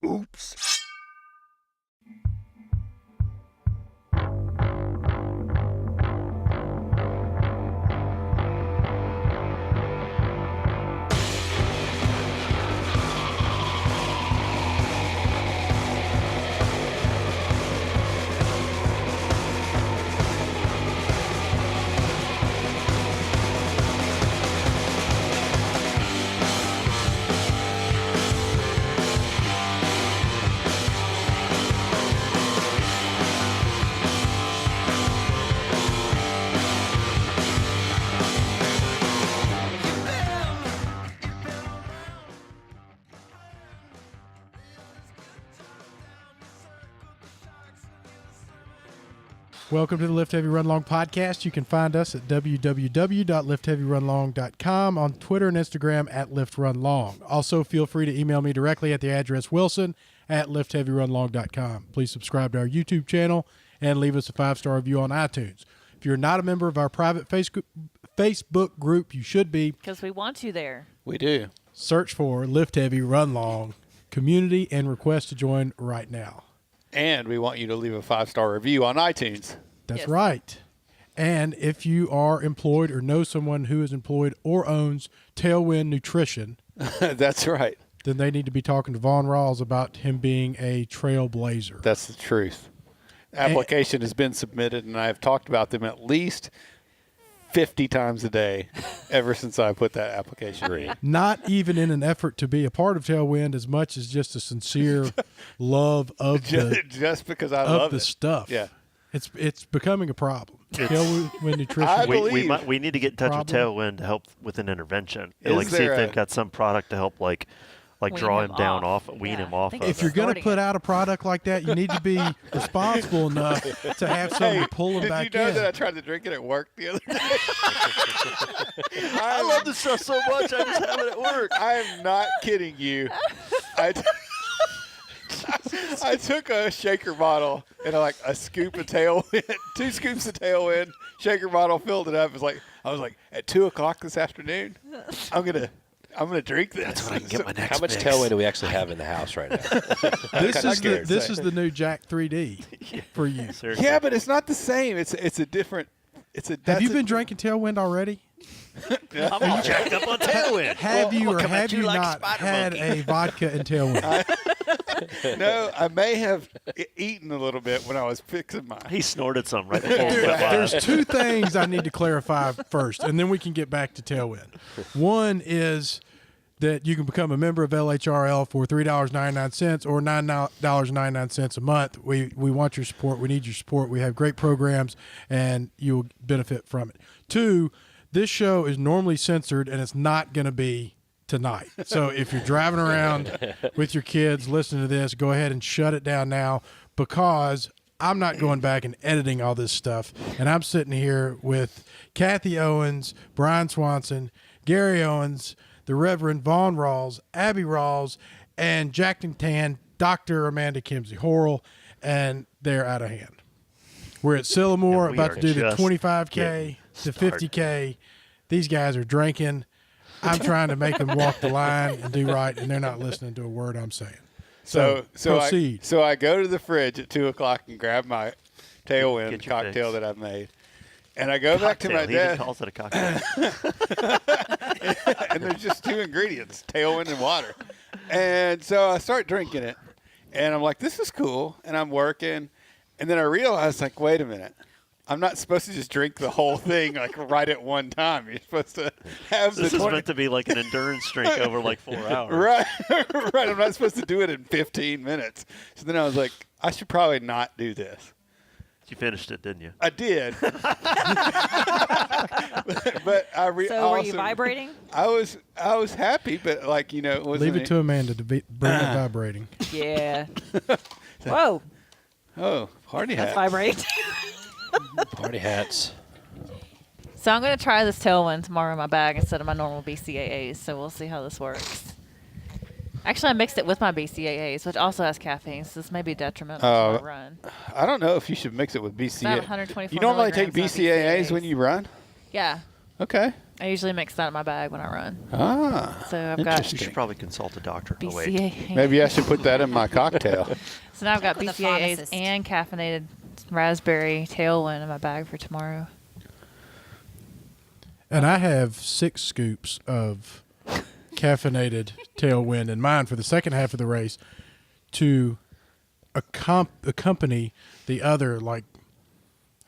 Oops. Welcome to the Lift Heavy Run Long podcast. You can find us at www.liftheavyrunlong.com, on Twitter and Instagram at liftrunlong. Also, feel free to email me directly at the address wilson@liftheavyrunlong.com. Please subscribe to our YouTube channel and leave us a 5-star review on iTunes. If you're not a member of our private Facebook group, you should be. Because we want you there. We do. Search for Lift Heavy Run Long Community and request to join right now. And we want you to leave a 5-star review on iTunes. That's Yes. right. And if you are employed or know someone who is employed or owns Tailwind Nutrition, That's right. then they need to be talking to Von Rawls about him being a trailblazer. That's the truth. Application has been submitted, and I've talked about them at least 50 times a day ever since I put that application in. Not even in an effort to be a part of Tailwind as much as just a sincere love of Just because I love the it. stuff. Yeah. It's becoming a problem. Tailwind Nutrition. I We believe. need to get in touch with Problem. Tailwind to help with an intervention. Is Like see there if a- they've got some product to help like Wean draw him him down off. off, wean Yeah, him I off think of If it. you're going to Starting put it. out a product like that, you need to be responsible enough to have someone Hey, pull them did back you know in. that I tried to drink it at work the other day? I love this stuff so much. I just have it at work. I am not kidding you. I took a shaker bottle and a scoop of Tailwind, 2 scoops of Tailwind, shaker bottle, filled it up. I was like, at 2:00 this afternoon, I'm gonna drink this. That's when I can get my next How much mix. tailwind do we actually have in the house right now? This is the new Jack 3D for you. Seriously. Yeah, but it's not the same. It's a different. Have you been drinking Tailwind already? I'm all jacked up on Tailwind. Have you or coming at have you like not Spider had Monkey. a vodka and Tailwind? No, I may have eaten a little bit when I was fixing mine. He snorted some right before we Dude, went there's live. 2 things I need to clarify first, and then we can get back to Tailwind. One is that you can become a member of LHRL for $3.99 or $9.99 a month. We want your support. We need your support. We have great programs, and you'll benefit from it. 2, this show is normally censored, and it's not going to be tonight. So if you're driving around with your kids listening to this, go ahead and shut it down now, because I'm not going back and editing all this stuff. And I'm sitting here with Kathy Owens, Brian Swanson, Gary Owens, the Reverend Von Rawls, Abby Rawls, and Jackson Tan, Dr. Amanda Kimsey Horrell, and they're out of hand. We're at Sylamore, And we about are to do the just 25K getting to started. 50K. These guys are drinking. I'm trying to make them walk the line and do right, and they're not listening to a word I'm saying. So proceed. I go to the fridge at 2:00 and grab my Tailwind Get your cocktail fix. that I've made, and I go back to my He even desk. calls it a cocktail. And there's just 2 ingredients, Tailwind and water. And so I start drinking it, and I'm like, this is cool. And I'm working, and then I realize, wait a minute. I'm not supposed to just drink the whole thing right at one time. You're supposed to have This the is 20. meant to be like an endurance drink over like 4 hours. Right, right. I'm not supposed to do it in 15 minutes. So then I was like, I should probably not do this. You finished it, didn't you? I did. But I So were you vibrating? I was happy, but it wasn't. Leave it to Amanda to bring it vibrating. Yeah. Whoa. Oh, party That's hat. vibrating. Party hats. So I'm going to try this Tailwind tomorrow in my bag instead of my normal BCAAs. So we'll see how this works. Actually, I mixed it with my BCAAs, which also has caffeine, so this may be detrimental to my run. I don't know if you should mix it with BCAA. About 124 You normally take milligrams of BCAAs when BCAAs. you run? Yeah. Okay. I usually mix that in my bag when I run. Ah, So I've got You should probably consult a doctor. Oh, wait. BCAAs. maybe I should put that in my cocktail. So now I've got With a BCAAs pharmacist. and caffeinated raspberry Tailwind in my bag for tomorrow. And I have 6 scoops of caffeinated Tailwind in mine for the second half of the race to accompany the other, like,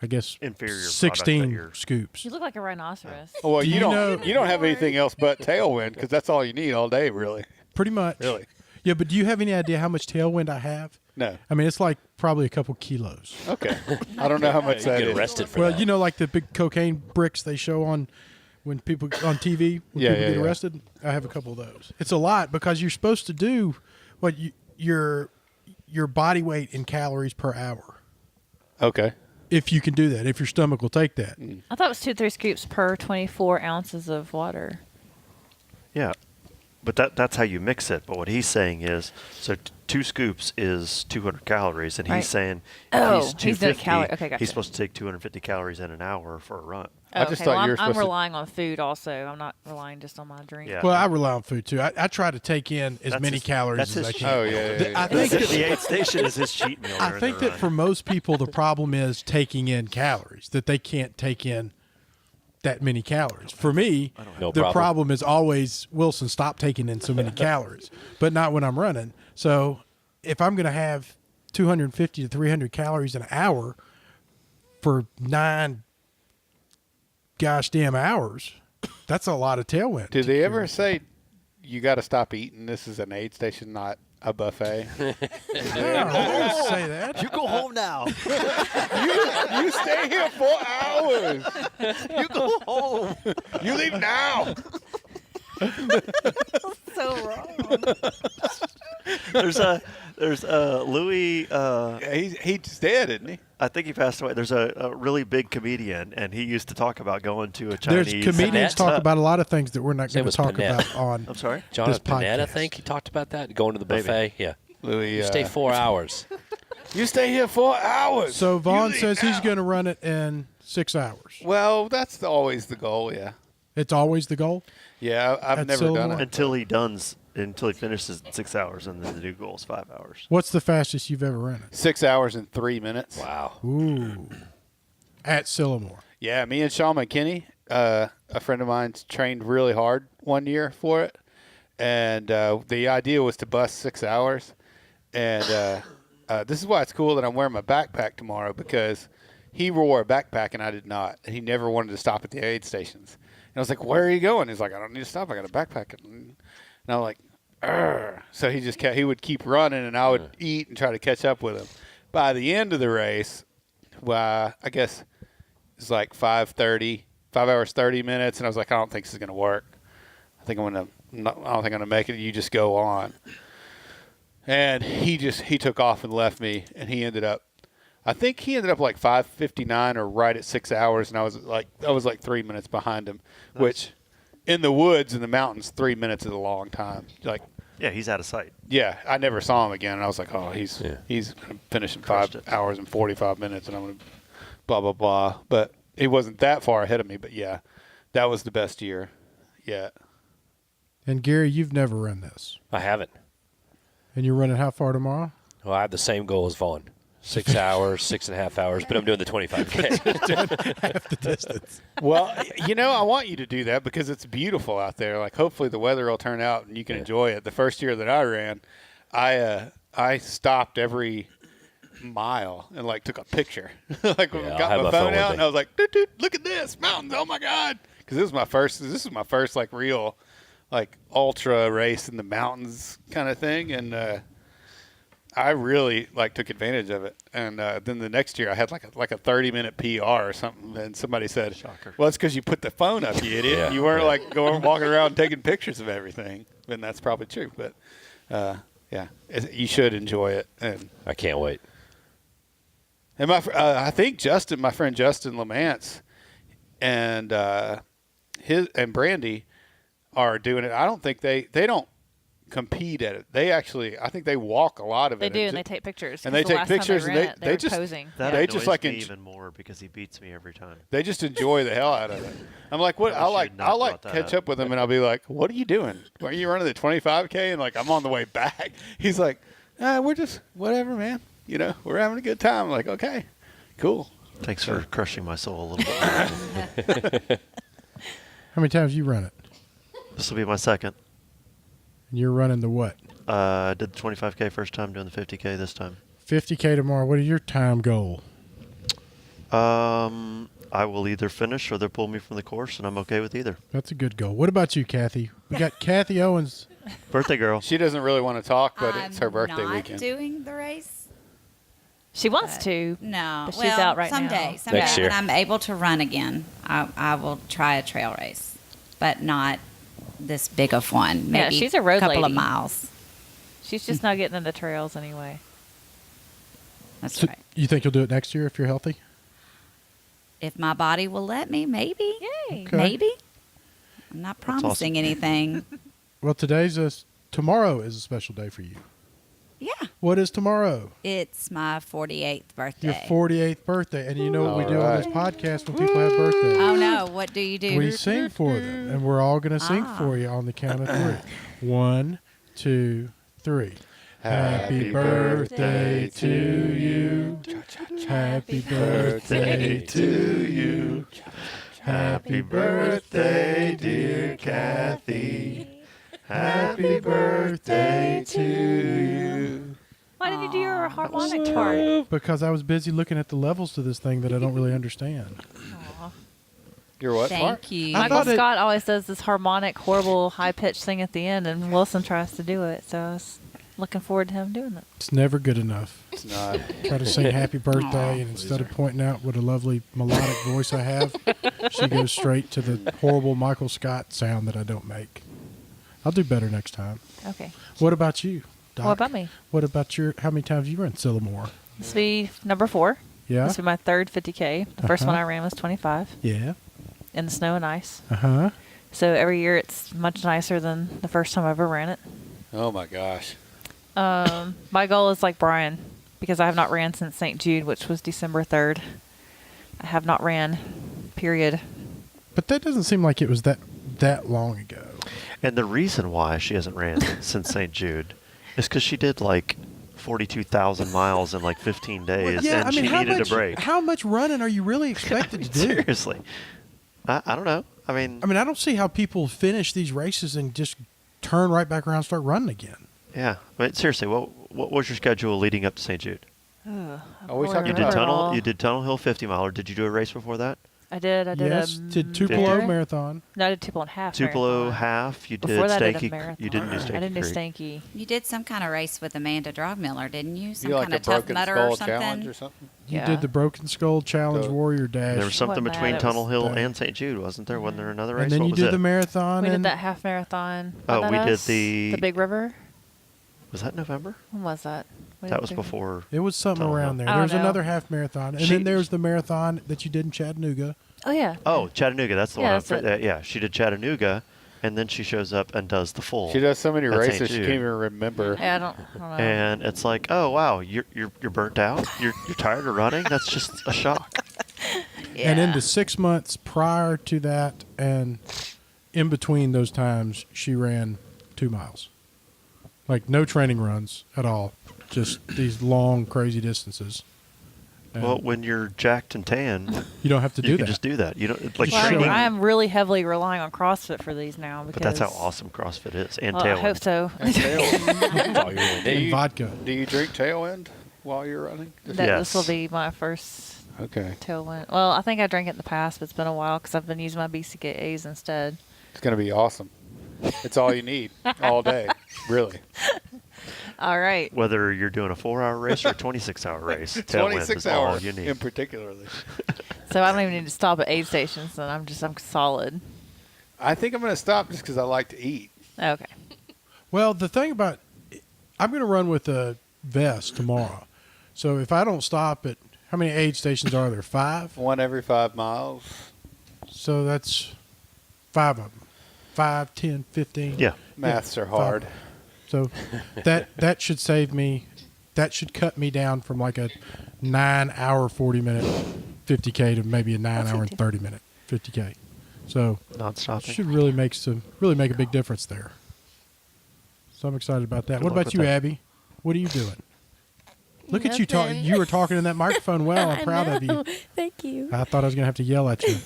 I guess, Inferior product that 16 you're- scoops. You look like a rhinoceros. Oh, well, Do you you don't know- you don't have anything else but Tailwind because that's all you need all day, really. Pretty much. Really? Yeah, but do you have any idea how much Tailwind I have? No. I mean, it's like probably a couple kilos. Okay. I don't know how much You that get is. arrested for Well, that. you know, like the big cocaine bricks they show on when people on TV when Yeah, people yeah, get yeah. arrested. I have a couple of those. It's a lot because you're supposed to do what your body weight in calories per hour. Okay. If you can do that, if your stomach will take that. I thought it was 2-3 scoops per 24 ounces of water. Yeah, but that's how you mix it. But what he's saying is, so 2 scoops is 200 calories, and Right. he's saying Oh, if he's he's doing 250, calorie- okay, gotcha. he's supposed to take 250 calories in an hour for a run. I just Okay, thought well, you were I'm supposed to- relying on food also. I'm not relying just on my drink. Yeah. Well, I rely on food too. I try to take in as That's many his- calories that's as I his can. Oh, yeah. I The, think the aid station is his cheat meal. I during think the that run. for most people, the problem is taking in calories, that they can't take in that many calories. For me, No the problem. problem is always, Wilson, stop taking in so many calories, but not when I'm running. So if I'm going to have 250 to 300 calories an hour for 9 gosh damn hours, that's a lot of Tailwind. Did they ever say you got to stop eating? This is an aid station, not a buffet. No, they didn't say that. You go home now. You stay here 4 hours. You go home. You leave now. So wrong. There's Louis. He's dead, isn't he? I think he passed away. There's a really big comedian, and he used to talk about going to a There's Chinese. comedians Panette? talk about a lot of things that we're not Same going to with talk Panette. about on I'm sorry. Jonathan this Panetta, I podcast. think he talked about that, going to the Maybe. buffet. Yeah. Louis. You stay 4 hours. You stay here 4 hours. So Vaughn You leave says he's now. going to run it in 6 hours. Well, that's always the goal. Yeah. It's always the goal. Yeah, I've At never done Sylamore? it. Until he finishes in 6 hours, and then the new goal is 5 hours. What's the fastest you've ever run 6 hours and 3 minutes. Wow. it? Ooh. At Sylamore. Yeah, me and Sean McKinney, a friend of mine's trained really hard one year for it. And the idea was to bust 6 hours. And this is why it's cool that I'm wearing my backpack tomorrow, because he wore a backpack and I did not. And he never wanted to stop at the aid stations. And I was like, where are you going? He's like, I don't need to stop. I got a backpack. And I'm like, "Arr." So he would keep running and I would eat and try to catch up with him. By the end of the race, well, I guess it's like 5:30, 5 hours 30 minutes, and I was like, I don't think this is gonna work. I don't think I'm gonna make it. You just go on. And he took off and left me, and I think he ended up like 5:59 or right at 6 hours, and I was like 3 minutes behind him, which in the woods in the mountains 3 minutes is a long time. Like, Yeah, he's out of sight. yeah, I never saw him again, and I was like, oh, he's gonna finish in Crushed 5 it. hours and 45 minutes, and I'm gonna blah blah blah. But he wasn't that far ahead of me. But yeah, that was the best year yet. And Gary, you've never run this. I haven't. And you're running how far tomorrow? Well, I have the same goal as Vaughn. 6 hours, 6.5 hours, but I'm doing the 25K. Half the distance. Well, I want you to do that because it's beautiful out there. Like, hopefully the weather will turn out and you can enjoy it. The first year that I ran, I stopped every mile and like took a picture. Like, Yeah, I'll got have my my phone phone with out me. and I was like, "Doot, doot, look at this mountains! Oh my god!" Because this is my first like real, like ultra race in the mountains kind of thing, and I really like took advantage of it. And then the next year I had like a 30-minute PR or something, and somebody said, Shocker. "Well, it's because you put the phone up, you idiot. Yeah. You weren't like walking around taking pictures of everything." And that's probably true, but yeah, you should enjoy it. And I can't wait. I think my friend Justin Lamance, and Brandy are doing it. I don't think they don't compete at it. They actually, I think they walk a lot of They it. do, and they take pictures. And 'cause they the take last time pictures, and ran it, they were just- posing. That They annoys just, like, me even more because he beats me every time. They just enjoy the hell out of it. I'm like, what? I wish you'd not I'll like brought that catch up. up with him, and I'll be like, what are you doing? Are you running the 25K? And like, I'm on the way back. He's like, we're just whatever, man. You know, we're having a good time. I'm like, okay, cool. Thanks for crushing my soul a little bit. How many times you run it? This will be my second. And you're running the what? I did the 25K first time, doing the 50K this time. 50K tomorrow. What is your time goal? I will either finish or they'll pull me from the course, and I'm okay with either. That's a good goal. What about you, Kathy? We got Kathy Owens. Birthday girl. She doesn't really want to talk, but it's her I'm birthday not weekend. doing the race. She wants to. No, But she's well, out right now. someday Next year. when I'm able to run again, I will try a trail race, but not this big of one. Maybe Yeah, she's a road couple of lady. miles. She's just not getting into trails anyway. That's So right. you think you'll do it next year if you're healthy? If my body will let me, maybe. Yay. Okay. Maybe. I'm not That's awesome. promising anything. Well, tomorrow is a special day for you. Yeah. What is tomorrow? It's my 48th birthday. Your 48th birthday. And you know what we do on this All podcast when people have birthdays? Oh, no. What do you do? We sing for them. And we're all going to sing for you on the count of 3. 1, 2, 3. Happy birthday to you. Happy birthday to you. Happy birthday, dear Kathy. Happy birthday to you. Why did you do your harmonic part? Because I was busy looking at the levels to this thing that I don't really understand. You're what? Mark? Thank you. I Michael thought it- Scott always does this harmonic, horrible, high-pitched thing at the end, and Wilson tries to do it. So I was looking forward to him doing it. It's never good enough. It's not. Try to sing happy birthday, and instead of pointing out what a lovely melodic voice I have, she goes straight to the horrible Michael Scott sound that I don't make. I'll do better next time. Okay. What about you, Doc? What about me? What about how many times you run Sylamore? This will be number 4. Yeah? This will be my third 50K. The first Uh-huh. one I ran was 25 Yeah. in the snow and ice. Uh-huh. So every year it's much nicer than the first time I ever ran it. Oh my gosh. My goal is like Brian, because I have not ran since St. Jude, which was December 3rd. I have not ran, period. But that doesn't seem like it was that long ago. And the reason why she hasn't ran since St. Jude is because she did like 42,000 miles in like 15 days, and she needed a break. How much running are you really expected to do? Seriously. I don't know. I mean, I don't see how people finish these races and just turn right back around and start running again. yeah. I mean, seriously, what was your schedule leading up to St. Jude? Are we talking You about did tunnel. You did Tunnel Hill 50 mile, or did you do a race before that? I did. Yes, did Tupelo Did I? Marathon. No, I did Tupelo and half. Tupelo marathon. half. You did Before that, I did a Stanky. marathon. You didn't do Stanky I didn't do Creek. Stanky. You did some kind of race with Amanda Drogmiller, didn't you? Some You like kind the of tough Broken mudder Skull or something? Challenge or something? You Yeah. did the Broken Skull Challenge So- Warrior Dash. There was something Wasn't between bad, it Tunnel was Hill bad. and St. Jude, wasn't there? Wasn't there another race? and then What you was did it? the marathon. We did and that half marathon. Oh, Wasn't we that did us? the- the Big River. Was that November? When was that? We That did was Big- before. It was something Tunnel around Hill. there. I There was don't know. another half marathon. And She- then there was the marathon that you did in Chattanooga. Oh yeah. Oh, Chattanooga. That's the Yeah, one. that's it. Yeah, she did Chattanooga, and then she shows up and does the full. She does so many At St. races she Jude. can't even remember. Yeah, I don't know. And it's like, oh wow, you're burnt out. You're tired of running. That's just a shock. And in the 6 months prior to that and in between those times, she ran 2 miles. Like no training runs at all. Just these long, crazy distances. And Well, when you're jacked and tan, you don't have to you do can that. just do that. You don't like Just show training. up. I am really heavily relying on CrossFit for these now because But that's how awesome CrossFit is, and Well, I hope Tailwind. so. And Tailwind. That's all you're gonna Do And need. vodka. Do you drink Tailwind while you're running? This Yes. will be my first Okay. tailwind. Well, I think I drank it in the past, but it's been a while because I've been using my BCAAs instead. It's going to be awesome. It's all you need all day, really. All right. Whether you're doing a 4-hour race or a 26-hour race, Tailwind 26 is all hours you need. in particular. So I don't even need to stop at aid stations, and I'm solid. I think I'm going to stop just because I like to eat. Okay. Well, the thing about I'm going to run with a vest tomorrow. So if I don't stop at how many aid stations are there? 5? One every 5 miles. So that's 5 of them. 5, 10, 15. Yeah. Maths are hard. So that should save me. That should cut me down from like a 9 hour 40-minute 50K to maybe a 9 hour and 30-minute 50K. So Non-stopping. should really make a big difference there. So I'm excited about that. Good What luck about with you, that. Abby? What are you doing? Look at you talking. Nothing. You were talking in that microphone well. I'm I proud of you. know. Thank you. I thought I was going to have to yell at you.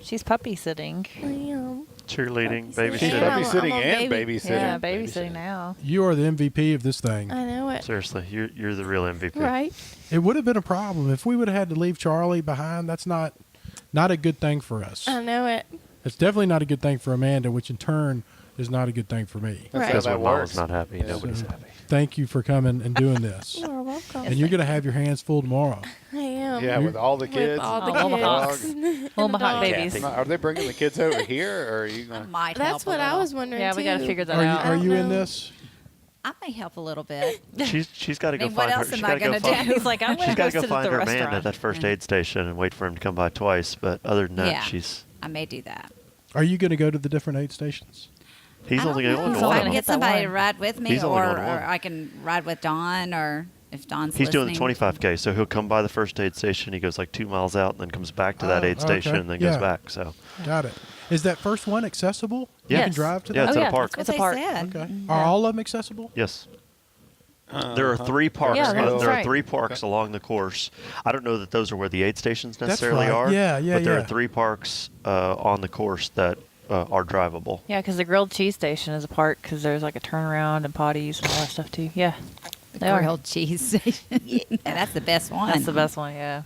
She's puppy sitting. I am. Cheerleading, She's She's babysitting. I'm a- babysitting I'm a and baby. babysitting. Yeah, babysitting now. You are the MVP of this thing. I know it. Seriously, you're the real MVP. Right. It would have been a problem if we would have had to leave Charlie behind. That's not a good thing for us. I know it. It's definitely not a good thing for Amanda, which in turn is not a good thing for me. That's Right. how Because that when works. Mama's not happy, Yeah. nobody's So, happy. Thank you for coming and doing this. You are welcome. And you're going to have your hands full tomorrow. I am. Yeah, with all the With kids. all and the Oh, dog. kids. Omaha dog. babies. Kathy. Are they bringing the kids over here, or are you I going? might That's help a what I little. was wondering Yeah, too. we got to figure that Are you out. are you in know. this? I may help a little bit. She's got to go I mean, what find her. else She's am I got to go gonna find. do? He's like, I'm She's going to got go to go sit at find the her man restaurant. at that first aid station and wait for him to come by twice. But other than that, Yeah. she's I may do that. Are you going to go to the different aid stations? he's I only don't going know. to If one I of can them. get somebody to one. ride with me, He's only or going to one. I can ride with Dawn, or if Dawn's He's doing the listening. 25K, so he'll come by the first aid station. He goes like 2 miles out and then comes back to that Oh, aid station okay. and then Yeah. goes back. So Got it. Is that first one accessible? Yeah. You can Yes. drive to Yeah, that? it's Oh, at a yeah, park. It's That's a what park. they said. Okay. Are all of them accessible? yes, there are 3 parks. Yeah, that's there are right. 3 parks along the course. I don't know that those are where the aid stations necessarily right. are. Yeah, yeah, But there yeah. are 3 parks on the course that are drivable. Yeah, because the grilled cheese station is a park because there's like a turnaround and potties and all that stuff too. Yeah, they are. Grilled cheese station. Yeah, that's the best one. That's the best one. Yeah,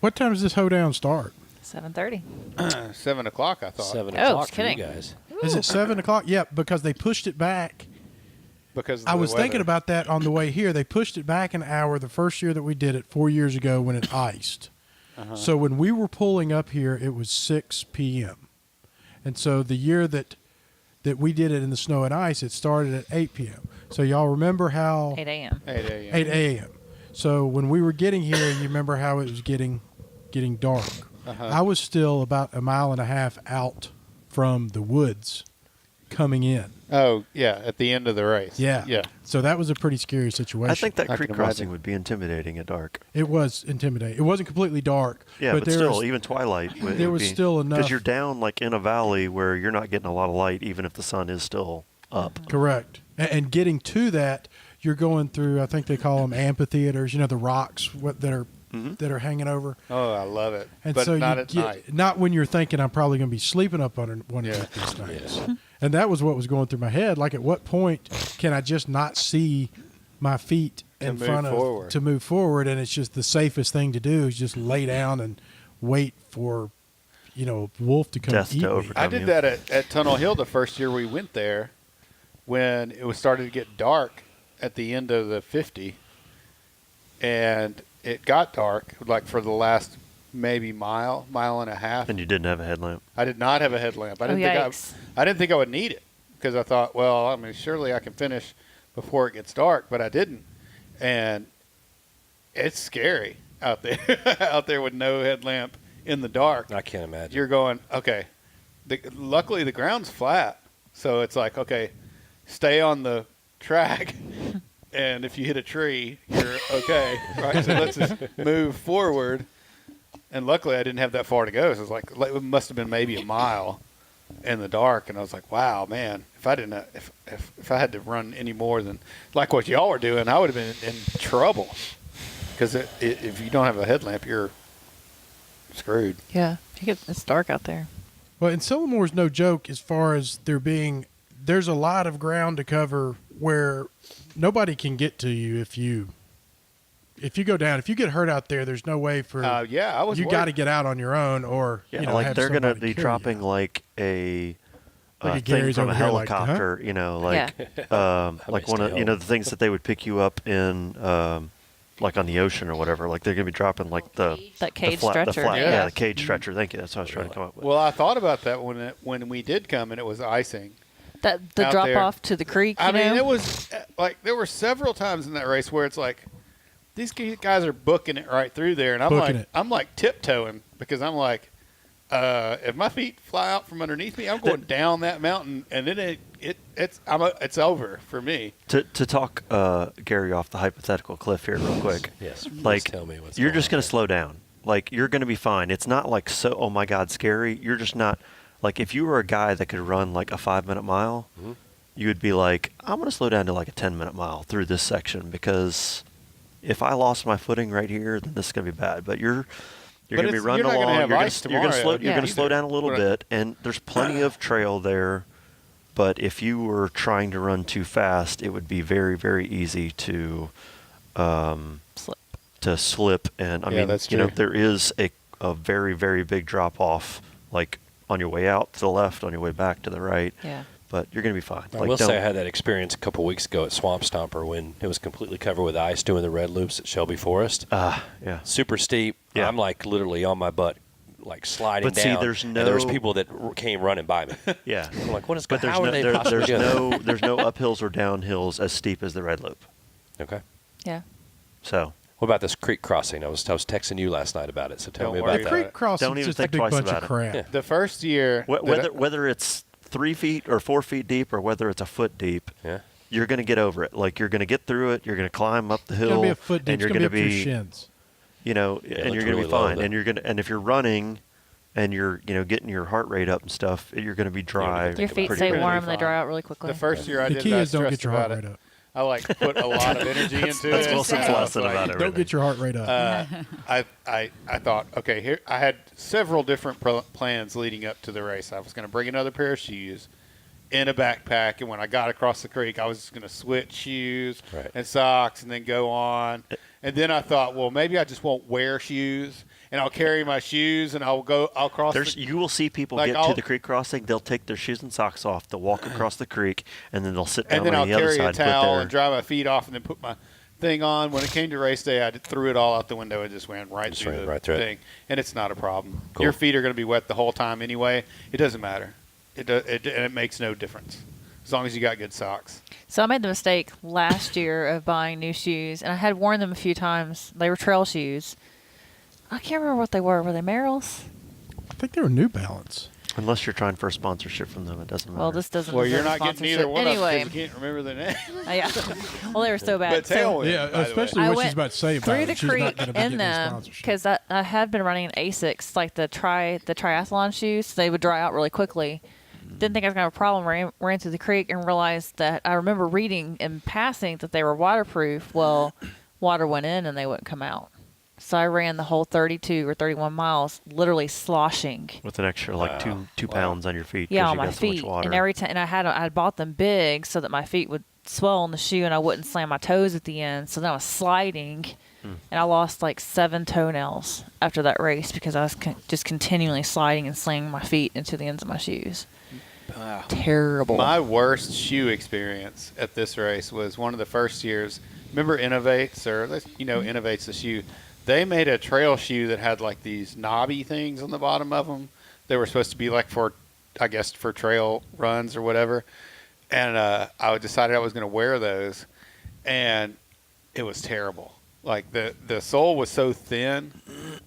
What time does this hoedown start? 7:30. 7 o'clock, I thought. 7 Oh, o'clock just for you kidding. guys. Is it 7 o'clock? Yep, because they pushed it back. Because of I the was thinking weather. about that on the way here. They pushed it back an hour the first year that we did it 4 years ago when it iced. So when we were pulling up here, it was 6 p.m. And so the year that we did it in the snow and ice, it started at 8 p.m. So y'all remember how 8 a.m. 8 a.m. 8 a.m. So when we were getting here, you remember how it was getting dark. I was still about a mile and a half out from the woods coming in. Oh, yeah, at the end of the race. Yeah. Yeah. So that was a pretty scary situation. I think that I creek can crossing imagine. would be intimidating at dark. It was intimidating. It wasn't completely dark. Yeah, but there still, was, even twilight. there was still enough. Because you're down like in a valley where you're not getting a lot of light, even if the sun is still up. Correct. And getting to that, you're going through, I think they call them amphitheaters, the rocks that are hanging over. Oh, I love it. And but so not you at get, night. not when you're thinking I'm probably going to be sleeping up under one Yeah. of these things. And that was what was going through my head. Like, at what point can I just not see my feet in move front of forward. to move forward? And it's just the safest thing to do is just lay down and wait for, wolf to come Death to eat me. overcome. I did you. that at Tunnel Hill the first year we went there when it was starting to get dark at the end of the 50. And it got dark, like for the last maybe mile and a half. And you didn't have a headlamp. I did not have a headlamp. I Oh, didn't yikes. I didn't think I would need it because I thought, well, I mean, surely I can finish before it gets dark, but I didn't. And it's scary out there, out there with no headlamp in the dark. I can't imagine. You're going, okay. Luckily, the ground's flat, so it's like, okay, stay on the track, and if you hit a tree, you're okay. Right? So let's just move forward. And luckily, I didn't have that far to go. So it was like it must have been maybe a mile in the dark, and I was like, wow, man, if I didn't, if I had to run any more than like what y'all were doing, I would have been in trouble. Because if you don't have a headlamp, you're screwed. Yeah, it's dark out there. Well, and Sylamore's no joke as far as there's a lot of ground to cover where nobody can get to you if you go down. If you get hurt out there, there's no way for Yeah, I was. you worried. got to get out on your own, or Yeah, like have they're going to somebody be carry dropping you. like a Like a thing Gary's from a over here, like, huh? helicopter, like How like much one of to the things that they would pick you up in like on the ocean or whatever. Like they're going to be dropping like the That the cage flat, the stretcher. flat, Yeah. yeah, the cage stretcher. Thank you. That's what I was trying to come up with. Well, I thought about that when we did come and it was icing. The Out drop there. off to the creek. I mean, know? it was like there were several times in that race where it's like these guys are booking it right through there, and I'm like tiptoeing because I'm like, if my feet fly out from underneath me, I'm going down that mountain, and it ain't it's over for me. To talk Gary off the hypothetical cliff here real quick. Yes. Like, Tell me what's you're going just on going to there. slow down. Like, you're going to be fine. It's not like so, oh my God, scary. You're just not, like, if you were a guy that could run like a 5-minute mile, you would be like, I'm going to slow down to like a 10-minute mile through this section because if I lost my footing right here, then this is going to be bad. But you're going to be running you're not gonna along. have You're ice going to tomorrow you're going to slow either. down a little Right. bit, and there's plenty of trail there. But if you were trying to run too fast, it would be very, very easy to slip. And I Yeah, mean, that's you know, true. there is a very, very big drop off, like on your way out to the left, on your way back to the right. Yeah. But you're going to be fine. I Like, will say don't- I had that experience a couple weeks ago at Swamp Stomper when it was completely covered with ice doing the red loops at Shelby Forest. yeah. Super steep. Yeah. I'm like literally on my butt, like sliding But see, down. there's and there was no- people that came running by me. Yeah. I'm like, what is But going there's on? How no, are they there- possibly there's doing that? no uphills or downhills as steep as the red loop. Okay. Yeah. So What about this creek crossing? I was texting you last night about it, so tell Don't me worry about The that. about creek crossing Don't is even just a think big twice bunch about of it. crap. Yeah. The first year, whether it's 3 feet or 4 feet deep or whether it's a foot deep, Yeah. you're going to get over it. Like, you're going to get through it. You're going to climb up the It's hill. gonna be a foot deep. And It's you're gonna going be to up to your be, shins. you know, it and you're looked going to really be low, fine. but- And if you're running and you're, you know, getting your heart rate up and stuff, you're going to be dry. Think Your about feet it. stay pretty warm quickly. and they dry out really quickly. the first year I The did key that, is don't stressed get your heart about rate it. up. I like put a lot of energy into That's it. Wilson's I was lesson like, about everything. Don't get your heart rate up. I thought, okay, here I had several different plans leading up to the race. I was going to bring another pair of shoes in a backpack, and when I got across the creek, I was just going to switch shoes Right. and socks, and then go on. And then I thought, well, maybe I just won't wear shoes, and I'll carry my shoes, and I'll cross. You will see people Like, get I'll- to the creek crossing. They'll take their shoes and socks off. They'll walk across the creek, and then they'll sit down and then on I'll the other carry side a and put towel their. and dry my feet off, and then put my thing on. When it came to race day, I threw it all out the window and just went right Just through ran the right through it. thing, and it's not a problem. Cool. Your feet are going to be wet the whole time anyway. It doesn't matter. It makes no difference as long as you got good socks. So I made the mistake last year of buying new shoes, and I had worn them a few times. They were trail shoes. I can't remember what they were. Were they Merrell's? I think they were New Balance. Unless you're trying for a sponsorship from them, it doesn't matter. Well, this doesn't. Well, you're deserve not getting either sponsorship. one anyway. of them because you can't remember the name. Yeah. Well, they were so bad. But So Tailwind, Yeah, by the way. especially I what went she's about to say about through it. the She's not creek gonna be in getting any them sponsorship. because I had been running Asics, like the triathlon shoes. So they would dry out really quickly. Didn't think I was gonna have a problem. Ran through the creek and realized that I remember reading in passing that they were waterproof. Well, water went in and they wouldn't come out. So I ran the whole 32 or 31 miles, literally sloshing. with an extra like Wow. two pounds on your feet. 'cause Yeah, you on my got so much feet. water. And every time, and I had bought them big so that my feet would swell on the shoe and I wouldn't slam my toes at the end. So then I was sliding, and I lost like 7 toenails after that race because I was just continually sliding and slamming my feet into the ends of my shoes. Terrible. My worst shoe experience at this race was one of the first years. Remember Innovates, Innovates the shoe. They made a trail shoe that had like these knobby things on the bottom of them. They were supposed to be like for trail runs or whatever. And I decided I was going to wear those, and it was terrible. Like the sole was so thin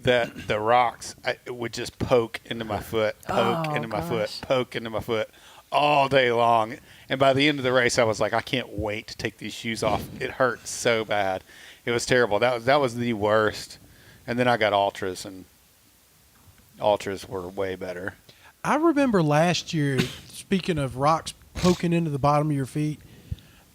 that the rocks it would just poke into my foot, poke into my foot all day long. And by the end of the race, I was like, I can't wait to take these shoes off. It hurt so bad. It was terrible. That was the worst. And then I got Ultras, and Ultras were way better. I remember last year, speaking of rocks poking into the bottom of your feet,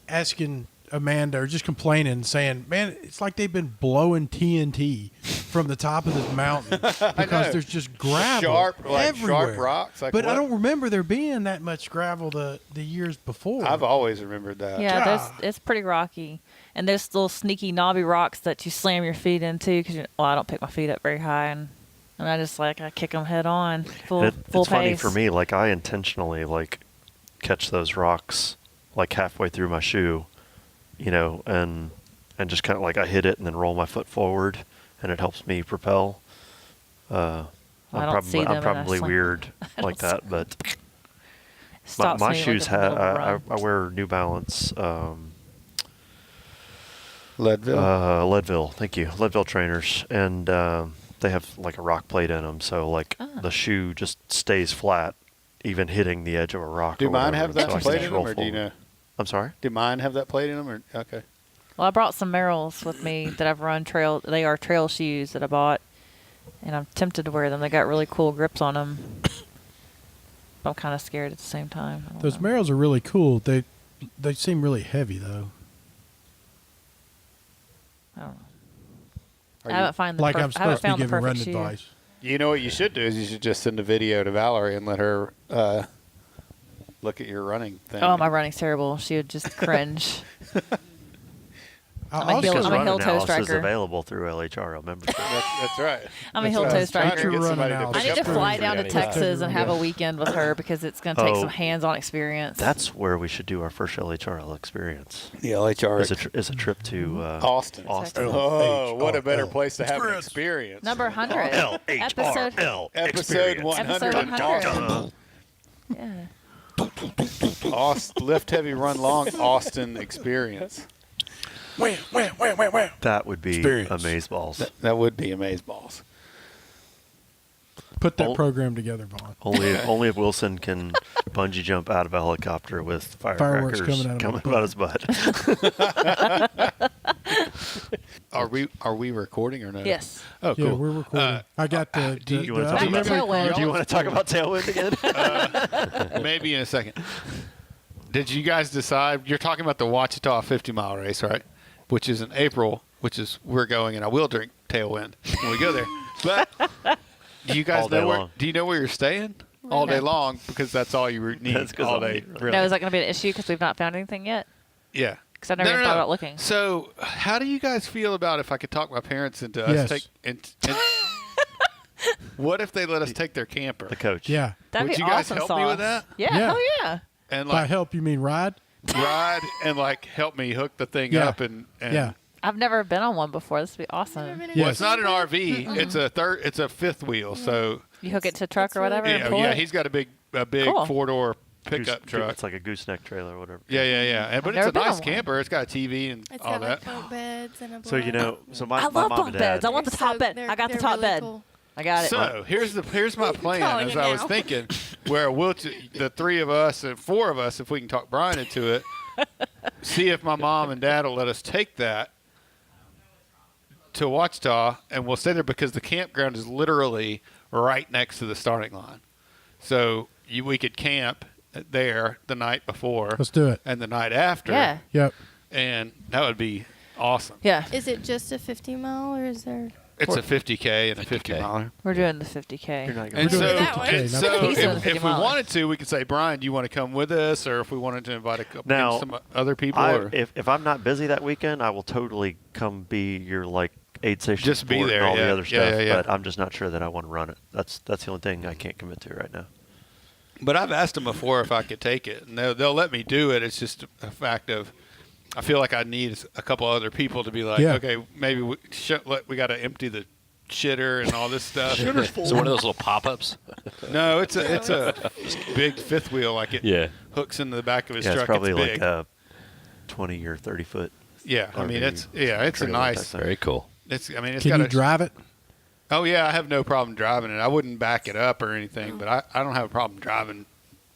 asking Amanda or just complaining, saying, man, it's like they've been blowing TNT from the top of this mountain because there's just gravel Sharp everywhere. rocks. Like but I what? don't remember there being that much gravel the years before. I've always remembered that. yeah, Ah. it's pretty rocky. And there's little sneaky knobby rocks that you slam your feet into because, I don't pick my feet up very high. And I just I kick them head on, full It's pace. funny for me. Like I intentionally catch those rocks like halfway through my shoe, and just kind of I hit it and then roll my foot forward, and it helps me propel. I don't see them I'm and I probably slam. weird like that, but Stops my me, shoes in the middle of a run. I wear New Balance. Leadville. Leadville, thank you. Leadville trainers, and they have a rock plate in them, so the shoe just stays flat, even hitting the edge of a rock. Do or mine whatever, have that so I can plate just in roll them, or do you forward. know? I'm sorry. Do mine have that plate in them, or okay? Well, I brought some Merrells with me that I've run trail. They are trail shoes that I bought, and I'm tempted to wear them. They got really cool grips on them. I'm kind of scared at the same time. I don't Those know. Merrells are really cool. They seem really heavy though. I don't know. Are I you- haven't found the Like I'm I haven't supposed to be found the giving perfect running shoe. advice. You know what you should do is you should just send a video to Valerie and let her look at your running thing. Oh, my running's terrible. She would just cringe. I I'm a also- heel- Because I'm a run heel toe analysis is striker. available through LHRL membership. That's right. I'm a That's heel what I toe was trying to striker. get Run somebody to analysis. I pick need up to for fly me. down to anytime. Texas and have a weekend with her because it's going to take Oh. some hands-on experience. That's where we should do our first LHRL experience. The LHR Is a trip to Austin. Austin. Oh, what a better place to have an experience. number 100. Episode. Episode 100. Episode 100. Yeah. Lift heavy, run long. Austin experience. That would be Experience. amazeballs. That would be amazeballs. Put that Oh. program together, Vaughn. Only if Wilson can bungee jump out of a helicopter with Fireworks firecrackers coming out of coming out his butt. Are we recording or no? Yes. Oh, cool. Yeah, we're recording. I got the. do you wanna the talk other about member- Tailwind. Do you want to talk about Tailwind again? Maybe in a second. Did you guys decide? You're talking about the Wichita 50-mile race, right? Which is in April, which is we're going, and I will drink Tailwind when we go there. But do you guys All day know where? long. Do you know where you're staying? All day long, because that's all you need That's 'cause all all day. you- Really. No, is that going to be an issue because we've not found anything yet? Yeah. Because I never even thought about looking. So, how do you guys feel about if I could talk my parents into us Yes. take and what if they let us take their camper? The coach. Yeah. That'd Would be you guys awesome help sauce. me with that? Yeah. Yeah. Hell yeah. And By like help, you mean ride? ride and like help me hook the thing Yeah. up and Yeah. I've never been on one before. This would be awesome. Yes. Well, it's not an RV. It's a fifth wheel. So You hook it to a truck or That's whatever really and pull yeah, it. he's got a big Cool. 4-door pickup truck. It's like a gooseneck trailer or whatever. Yeah. But I've it's a never been nice on one. camper. It's got a TV and It's all got that. like bunk beds and a So you know, blanket. so my I my love mom bunk and beds. dad. I want the top bed. I got the top bed. Cool. I got it. So here's my plan. calling As it I was now. thinking, where the three of us and four of us, if we can talk Brian into it, see if my mom and dad will let us take that to Wichita, and we'll stay there because the campground is literally right next to the starting line. So we could camp there the night before Let's do it. and the night after. Yeah. Yep. And that would be awesome. Yeah. Is it just a 50 mile or is there? It's a 50K and a 50 50K. miler. We're doing the 50K. You're not And We're so, doing that one. and not so He's doing if 50 we miles. wanted to, we could say, Brian, do you want to come with us? Or if we wanted to invite a couple Now, some other people? Or, if I'm not busy that weekend, I will totally come be your like aid station Just be support there, and all yeah. the other Yeah, stuff. yeah. But I'm just not sure that I want to run it. That's the only thing I can't commit to right now. but I've asked them before if I could take it. And they'll let me do it. It's just a fact of I feel like I need a couple other people to be like, Yeah. okay, maybe we got to empty the shitter and all this stuff. So one of those little pop-ups. No, it's a big fifth wheel. Like it Yeah. hooks into the back of his Yeah, truck. it's probably it's big. like a 20 or 30 foot. Yeah, I mean RV it's a trailer nice. type thing. Very cool. It's Can got you drive it? Oh yeah, I have no problem driving it. I wouldn't back it up or anything, but I don't have a problem driving.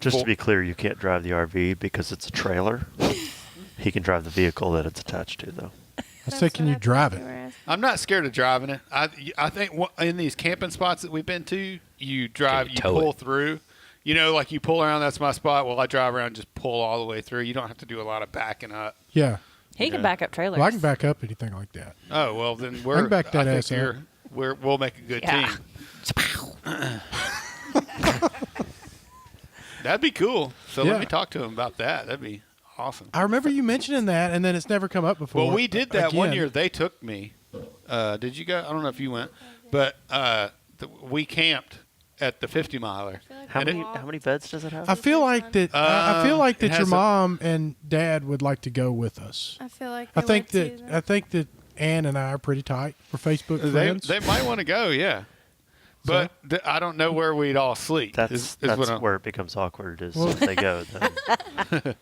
Just Full- to be clear, you can't drive the RV because it's a trailer. He can drive the vehicle that it's attached to, though. I say, can you drive it? I'm not scared of driving it. I think in these camping spots that we've been to, you drive, Can you you tow pull it? through. You know, like you pull around. That's my spot. Well, I drive around, and just pull all the way through. You don't have to do a lot of backing up. Yeah. He can Yeah. back up trailers. Well, I can back up anything like that. Oh well, then we're. can back that I think ass up. we'll make a good Yeah. team. That'd be cool. So Yeah. let me talk to him about that. That'd be awesome. I remember you mentioning that, and then it's never come up before. Well, we did that one Again. year. They took me. Did you go? I don't know if you went, but we camped at the 50 miler. How And it- many beds does it have? I feel like that. I feel like it that your has a- mom and dad would like to go with us. I feel like I they think would that too, I think that Ann and I are pretty tight. We're Facebook friends. They might want to go, yeah. But I don't know where we'd all sleep. That's what I'm- where it becomes awkward. Is Well- if they go, then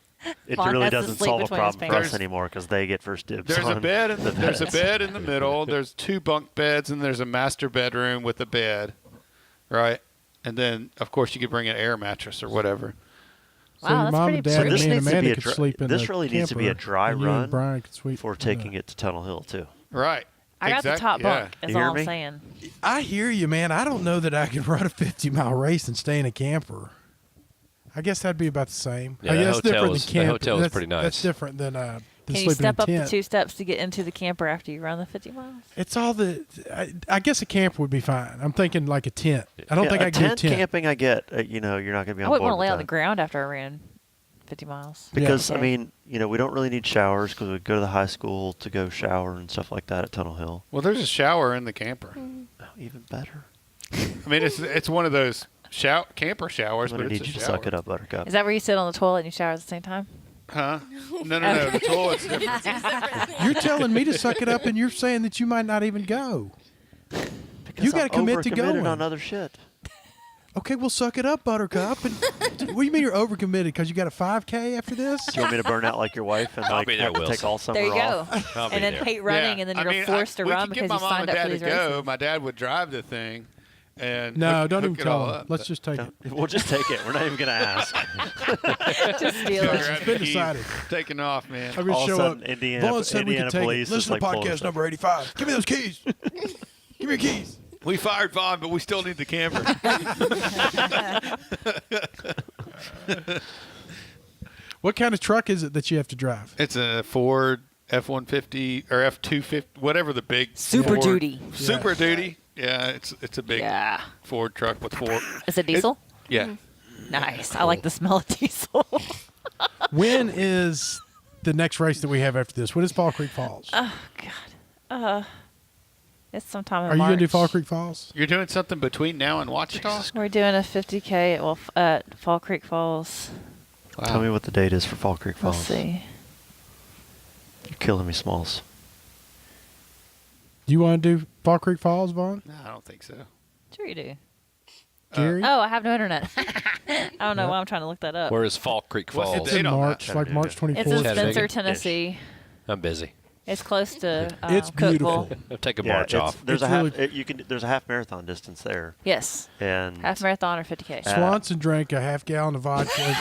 it Vaughn really has to doesn't sleep solve a between his problem for us fingers. anymore because they get first dibs. There's a on bed. the There's a beds. bed in the middle. There's two bunk beds, and there's a master bedroom with a bed, right? and then of course you could bring an air mattress or whatever. So Wow, your that's mom pretty and dad pretty. and This me and needs to be Amanda a could dry- sleep in this the really needs to be a camper, dry and you and run Brian could sleep for in taking the- it to Tunnel Hill too. Right. I got the top bunk. You Is hear all I'm me? saying. I hear you, man. I don't know that I could run a 50-mile race and stay in a camper. I guess that'd be about the same. Yeah, I the guess hotel different is- than the camp. hotel is That's- pretty nice. That's different than Can sleeping you step in a up the tent. 2 steps to get into the camper after you run the 50 miles? It's all the. I guess a camper would be fine. I'm thinking like a tent. I don't Yeah, think a I can do tent tent. camping. I get. You're not going to be I on wouldn't board want to lay with on the that. ground after I ran 50 miles. Because Yeah. I mean, we don't really need showers because we go to the high school to go shower and stuff like that at Tunnel Hill. Well, there's a shower in the camper. Oh, even better. I mean, it's one of those camper showers, I'm but gonna it's need a you to shower. suck it up, Buttercup. Is that where you sit on the toilet and you shower at the same time? Huh? No. The toilet's different. You're telling me to suck it up, and you're saying that you might not even go. Because You gotta I'm commit to overcommitted going. on other shit. Okay, well, suck it up, Buttercup. And what do you mean you're overcommitted? Because you got a 5K after this? Do you want me to burn out like your wife and I'll like be there, have to take Wilson. all summer There you go. off? I'll be And then there. hate running, Yeah. and then I you're mean, forced to we run could get because my you mom signed and up dad for these to go. races. My dad would drive the thing, and No, hook- don't even hook it tell all them. up, Let's but- just take it. We'll just take it. We're not even going to ask. Just steal Go it. grab It's been the keys, decided. Taking off, man. I'm going All to of show a up. sudden, Indiana Vaughn said we could take police it. Listen just, to like, pulls podcast us number 85. Give me those keys. Give me your keys. We fired Vaughn, but we still need the camper. What kind of truck is it that you have to drive? It's a Ford F-150 or F-250, whatever the big Super Ford- Duty. Super Duty. Yeah, it's a big Yeah. Ford truck with four. Is it diesel? Yeah. Nice. I like the smell of diesel. When is the next race that we have after this? When is Fall Creek Falls? Oh God. It's sometime in Are you March. going to do Fall Creek Falls? You're doing something between now and Wichita? We're doing a 50K at Fall Creek Falls. Wow. Tell me what the date is for Fall Creek Falls. Let's see. You're killing me, Smalls. Do you want to do Fall Creek Falls, Vaughn? No, I don't think so. Sure you do. Jerry? Oh, I have no internet. I don't know why I'm trying to look that up. Where is Fall Creek What's the Falls? It's in date on that? March, like March 24th. It's in Chattanooga? Spencer, Ish. Tennessee. I'm busy. It's close to It's Cookeville. beautiful. I'm taking Yeah, March off. There's It's a really- half. There's a half marathon distance there, Yes. and Half marathon or 50K. Swanson drank a half gallon of vodka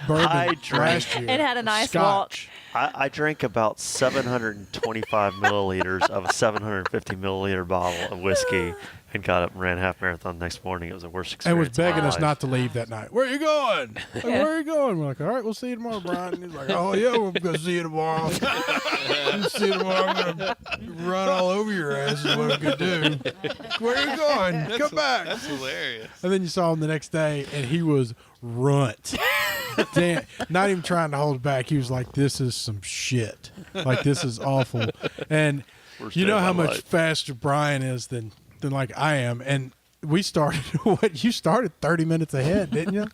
bourbon I drank- last year. It had a nice Scotch. I drank about 725 milliliters of a 750 milliliter bottle of whiskey, and got up and ran a half marathon the next morning. It was the worst And was experience. of my begging us life. not to leave that night. Where are you going? Like, where are you going? We're like, all right, we'll see you tomorrow, Brian. And he's like, oh, yeah, we're going to see you tomorrow. We'll see you tomorrow. I'm going to run all over your ass is what I'm going to do. Where are you going? Come back. That's hilarious. And then you saw him the next day, and he was runt. Damn, not even trying to hold it back. He was like, this is some shit. Like, this is awful. And Worst you day know of how my much life. faster Brian is than like I am. And we started, you started 30 minutes ahead, didn't you?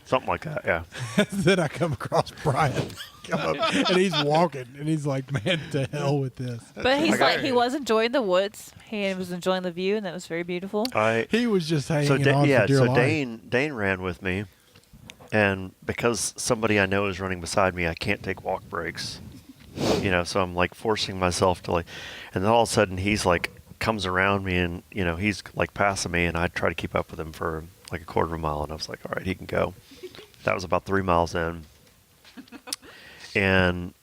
Something like that. Yeah. Then I come across Brian. Come up, and he's walking, and he's like, man, to hell with this. But he's I got like, he it. was enjoying the woods. He was enjoying the view, and that was very beautiful. He was just hanging So on for dear so life. Dane ran with me, and because somebody I know is running beside me, I can't take walk breaks. So I'm like forcing myself to and then all of a sudden he's like comes around me, and he's like passing me, and I try to keep up with him for like a quarter of a mile, and I was like, all right, he can go. That was about 3 miles in, and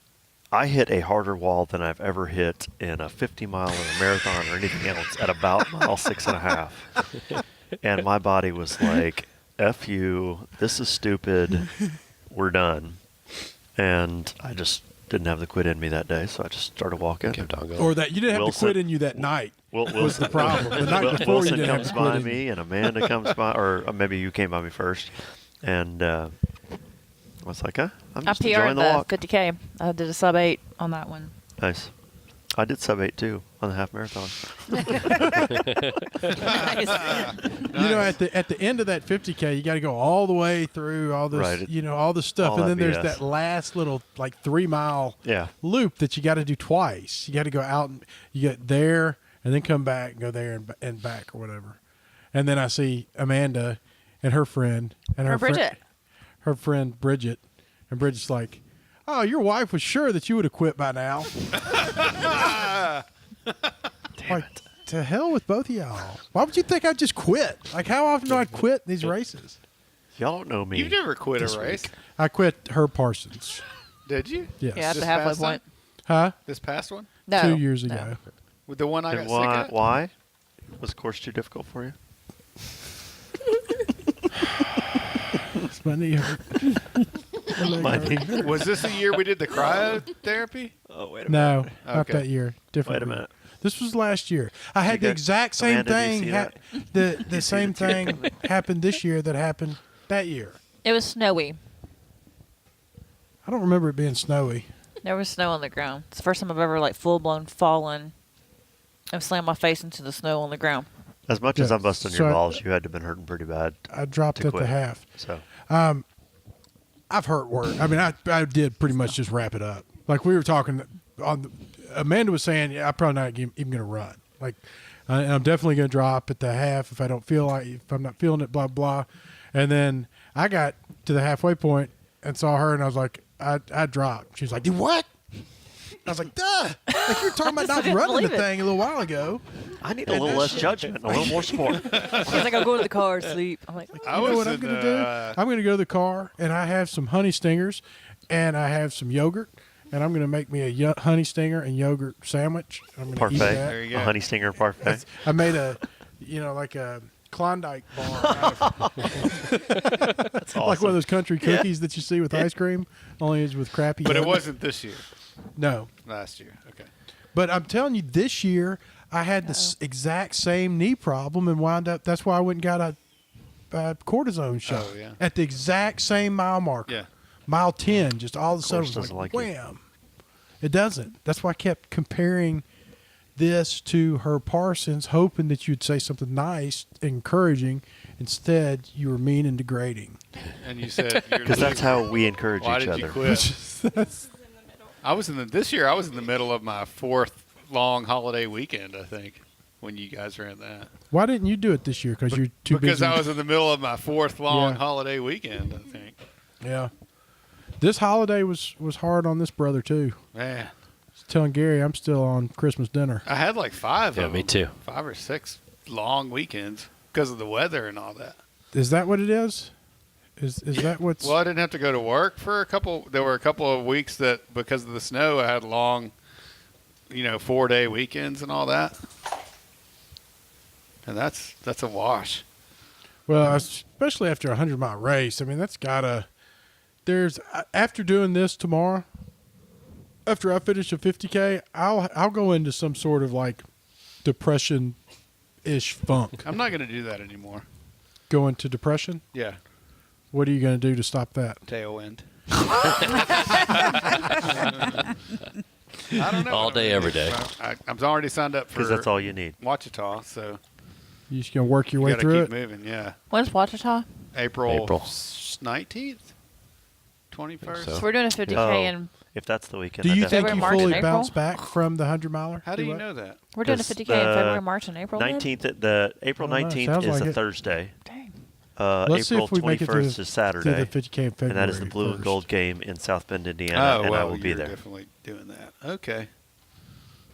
I hit a harder wall than I've ever hit in a 50 mile or a marathon or anything else at about mile 6.5. And my body was like, F you, this is stupid, we're done. And I just didn't have the quit in me that day, so I just started walking. Kept on going. Or that you didn't have Wilson- to quit in you that night. Wilson, was the problem. The night before you Wilson didn't have comes to quit by in me, and Amanda comes by, or maybe you came by me first. And I was like, I'm I just PR'd enjoying the the walk. 50K. I did a sub 8 on that one. Nice. I did sub 8 too on the half marathon. You know, at the end of that 50K, you got to go all the way through all this, Right. all the stuff, All and then that there's BS. that last little like 3 mile Yeah. loop that you got to do twice. You got to go out and you get there and then come back and go there and back or whatever. And then I see Amanda and her friend and her Bridget. her friend Bridget, and Bridget's like, "Oh, your wife was sure that you would have quit by now." Like, To hell with both of y'all. Why would you think I'd just quit? Like, how often do I quit these races? Y'all don't know me. You've never quit a race, I quit her Parsons. did you? Yes. Yeah, at This the halfway past time? point. Huh? This past one? No. 2 years no. ago. With the one I got And sick why? at? Why? Was the course too difficult for you? My knee hurt. My knee. Was this the year we did the cryotherapy? Oh, wait a minute. No, not Okay. that year. Different. Wait a year. minute. This was last year. I had You the got- exact same Amanda, do you thing. see that? The same thing happened this year that happened that year. It was snowy. I don't remember it being snowy. There was snow on the ground. It's the first time I've ever like full blown fallen and slammed my face into the snow on the ground. As much as Yeah, I'm busting so your I- balls, you had to have been hurting pretty bad. I dropped To at the quit. half. So I've hurt worse. I mean, I did pretty much just wrap it up. Like we were talking on. Amanda was saying, "Yeah, I'm probably not even going to run. Like, and I'm definitely going to drop at the half if I don't feel like if I'm not feeling it. Blah blah." And then I got to the halfway point and saw her, and I was like, "I dropped." She was like, "Did what?" I was like, "Duh!" Like you were talking about not didn't running the believe it. thing a little while ago. I need a little less judgment, a little more support. He's like, I'll go to the car, sleep. I'm like, I You know was what I'm in going to the, do? I'm going to go to the car, and I have some honey stingers, and I have some yogurt, and I'm going to make me a honey stinger and yogurt sandwich. I'm going to Parfait. eat There that. you go. A honey stinger parfait. I made a, like a Klondike bar, out of, That's like one of awesome. those country cookies that you see with ice cream, only it's with crappy. But it yogurt. wasn't this year. No, Last year. Okay. but I'm telling you, this year I had the exact same knee problem and wound up. That's why I went and got a cortisone shot Oh, yeah. at the exact same mile marker. Yeah. Mile 10, just all of a sudden Course was doesn't like, like you. wham. It doesn't. That's why I kept comparing this to her Parsons, hoping that you'd say something nice, encouraging. Instead, you were mean and degrading. And you said you're Because that's how we encourage Why each did you other. quit? I was this year. I was in the middle of my 4th long holiday weekend. I think when you guys ran that. Why didn't you do it this year? Because you're too Because busy. I was in the middle of my 4th long Yeah. holiday weekend. I think. Yeah. This holiday was hard on this brother, too. Man, I was telling Gary I'm still on Christmas dinner. I had like 5 Yeah, of me them. too. 5 or 6 long weekends because of the weather and all that. Is that what it is? Is that what's... Well, I didn't have to go to work for a couple. There were a couple of weeks that because of the snow, I had long, 4-day weekends and all that. And that's a wash. Well, especially after a 100-mile race. I mean, that's gotta. There's after doing this tomorrow. After I finish a 50K, I'll go into some sort of like depression-ish funk. I'm not going to do that anymore. Go into depression. Yeah, What are you going to do to stop that? tailwind. I don't know. All what I'm day, gonna every do. day. I'm already signed up for Because that's all you need. Wichita, so You just gonna work your you way got to through keep it. moving. Yeah, when's Wichita? April April. 19th, 21st. So. So we're doing a 50K Oh. and If that's the weekend. Do I you definitely- think you February, March, fully and April? bounce back from the 100-miler? How do you know that? we're doing a 'Cause 50K in the February, March, and April. then? 19th, the April I don't know, 19th sounds is like a it. Thursday. Dang. Let's see April if we make it to 21st the, is to Saturday. the 50K in February. And that is the blue and first. gold game in South Bend, Indiana, Oh, and well, I will be you're there. definitely doing that. Okay.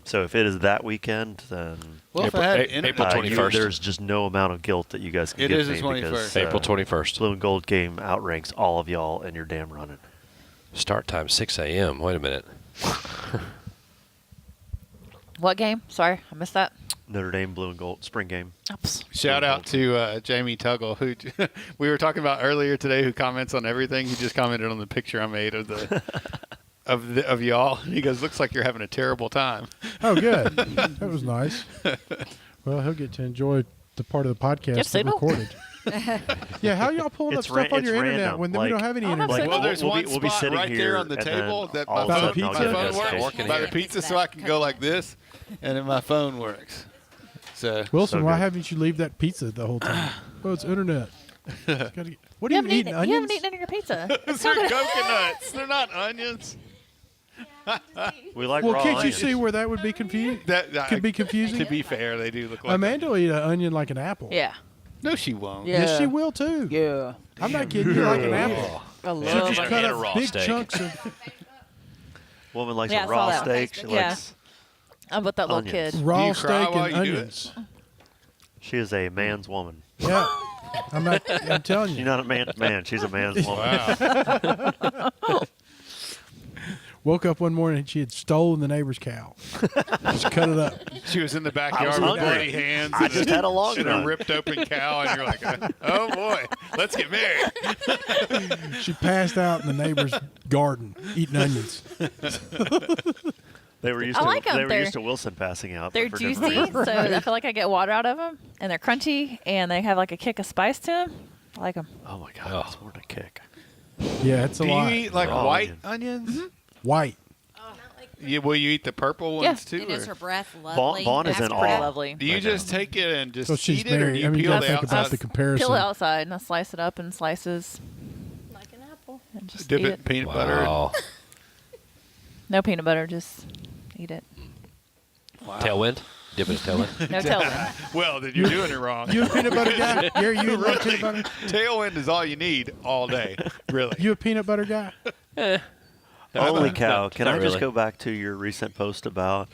So if it is that weekend, then Well, April- if I had A- internet, April 21st. there's just no amount of guilt that you guys can It give is the me 21st. because April 21st. blue and gold game outranks all of y'all, and you're damn running. Start time 6 a.m. Wait a minute. What game? Sorry, I missed that. Notre Dame blue and gold spring game. Oops. shout out to Jamie Tuggle, who we were talking about earlier today, who comments on everything. He just commented on the picture I made of the of y'all. He goes, "Looks like you're having a terrible time." Oh, good. That was nice. Well, he'll get to enjoy the part of the podcast Get that signal? recorded. Yeah, how y'all pulling up It's stuff on it's your internet random. when we Like- don't have any I don't have internet? signal. Well, there's we'll one be, we'll be spot sitting right here there on the and table then that all my of a By the phone, sudden pizza? I'll my get phone a works notification. by the pizza, so I can go like this, and then my phone works. So Wilson, So why good. haven't you leave that pizza the whole time? Oh, it's internet. Gotta get- what You are you haven't eating? eaten. Onions? You haven't eaten any of your pizza. they're coconuts. They're not onions. We like Well, raw can't you onions. see where that would be confused? That be confusing. To be fair, they do look like Amanda will eat an onion like an apple. Yeah. No, she won't. Yeah. Yes, she will too. Yeah. I'm not kidding you. Like an apple. I She'll love just onion. cut And a up raw big steak. chunks of. Woman likes Yeah, I a saw raw that. steak. She Yeah. likes I'm with that little Onions. kid. Raw you cry steak while and you do it? onions. She is a man's woman. Yeah. I'm telling She's you. not a man's man. She's a man's woman. Wow. Woke up one morning and she had stolen the neighbor's cow. Just cut it up. She was in the I was backyard with hungry. bloody hands. I and just had a long and run. a ripped open cow, and you're like, oh boy, let's get married. She passed out in the neighbor's garden eating onions. They were used I to like 'em. they were They're- used to Wilson passing out. They're but for different juicy, reasons. so I feel like I get water out of them, and they're crunchy, and they have like a kick of spice to them. I like them. Oh my god, Oh. that's more than a kick. Yeah, it's a Do lot. you eat like Raw white onion. onions? White. Will you eat the purple Yeah. ones too? And is or- her breath lovely? Vaughn is That's in pretty awe. lovely. Do you Right just take it and just So she's eat it, or do married. you I mean, you peel gotta the think about outside? the comparison. Peel it outside, and I slice it up in slices, Like an apple. and just Dip eat it it. in peanut butter. Wow. No peanut butter, just eat it. Tailwind? Dip in a tailwind? No tailwind. Well, then you're doing it wrong. You a peanut butter guy? Gary, you love peanut butter? Tailwind is all you need all day, really. You a peanut butter guy? Holy cow! Can not I just really. go back to your recent post about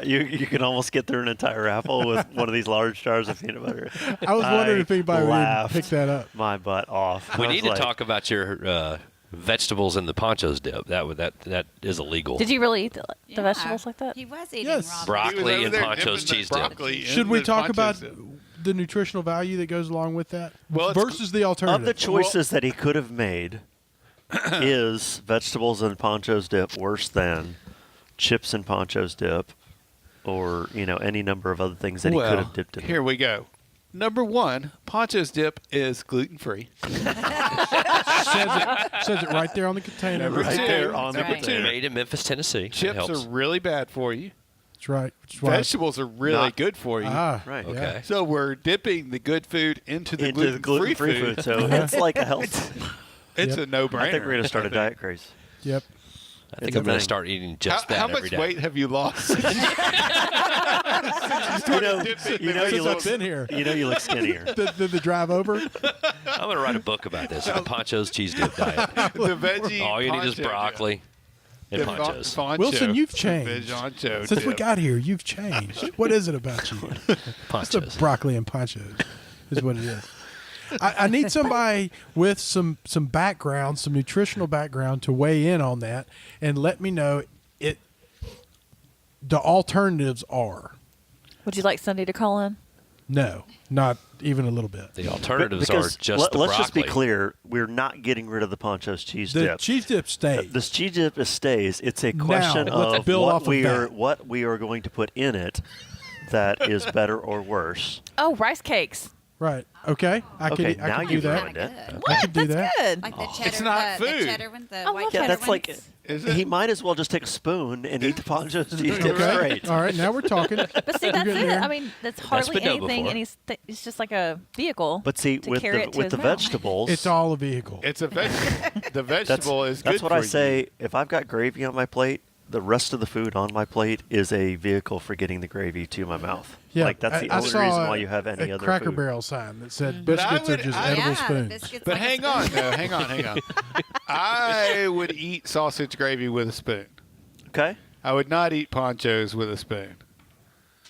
you can almost get through an entire apple with one of these large jars of peanut butter? I was wondering if anybody would laughed pick that up. my butt off. We I need was to like, talk about your vegetables in the ponchos dip. That is illegal. Did you really eat the Yeah. vegetables like that? He was eating Yes. raw. Broccoli He was over and there ponchos dipping the cheese dip. broccoli in Should we the talk ponchos about dip. the nutritional value that goes along with that Well, it's- versus the Of alternative? the choices that he could have made, is vegetables and ponchos dip worse than chips and ponchos dip, or any number of other things that he could have dipped in? Here we go. Number one, Poncho's dip is gluten free. says it right there on the container. Number Right two, there on the number Right. two, Made in Memphis, Tennessee. That chips helps. are really bad for you. That's right. That's why. Vegetables are really Not- good for you. Ah, Right. yeah. Okay. So we're dipping the good food into the Into the gluten-free gluten-free food, so Yeah. it's like a health. It's Yep. a no-brainer. I think we're gonna start a think. diet craze. Yep. I think It's a I'm going to thing. start eating just How that much every day. weight have you lost? You know, dipping you know the you look It's in here. you know you look skinnier. The drive over. I'm going to write a book about this. The ponchos cheese dip diet. the veggie. All you need is poncho broccoli and dip. The ponchos. poncho. Wilson, you've Veg changed. poncho Since we dip. got here, you've changed. What is it about you? It's the Ponchos. broccoli and ponchos is what it is. I need somebody with some background, some nutritional background to weigh in on that and let me know the alternatives are. Would you like Sunday to call in? No, not even a little bit. The alternatives Because are just the let's just be broccoli. clear: we're not getting rid of the ponchos cheese The dip. cheese dip stays. This cheese dip stays. It's a question let's of build off of that. what we are going to put in it that is better or worse. Oh, rice cakes. Right. Okay. I Okay, can, now I can do you've that. ruined it. I can do that. Good. Like the cheddar. It's not the food. cheddar one, the I white love Yeah, cheddar that's like ones. Is it? he might as well just take a spoon and eat the ponchos cheese dip Okay. straight. All right. Now we're talking. But see, that's getting it. there. I mean, that's hardly been done anything, before. and it's just like a vehicle. But see, to with carry the it to with his the mouth. vegetables, It's all a vehicle. It's a the vegetable is good that's what for I you. say. If I've got gravy on my plate, the rest of the food on my plate is a vehicle for getting the gravy to my mouth. Yeah, like that's the I only saw reason why you have any a other Cracker food. Barrel sign that said But I biscuits are would- just I- edible Yeah, spoons. biscuits But like a hang spoon. on, no, hang on. I would eat sausage gravy with a spoon. Okay. I would not eat ponchos with a spoon.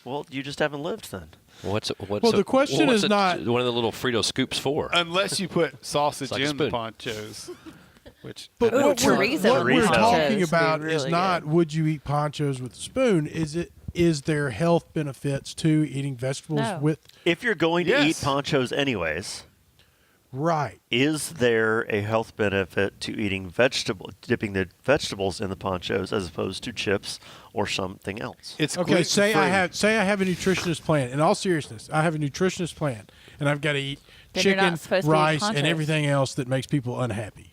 Well, you just haven't lived then. What's Well, the question what's is it- not- one of the little Frito scoops for. Unless you put sausage It's like a in the spoon. ponchos. Which But Ooh, what chorizo we're with talking ponchos would be about is really not good. would you eat ponchos with a spoon? Is there health benefits to eating vegetables No. with If you're going to eat Yes. ponchos anyways, right? is there a health benefit to eating dipping the vegetables in the ponchos as opposed to chips or something else? it's Okay, say I gluten-free. have a nutritionist plan. In all seriousness, I have a nutritionist plan, and I've got to eat Then you're not chicken, supposed to eat rice, and ponchos. everything else that makes people unhappy.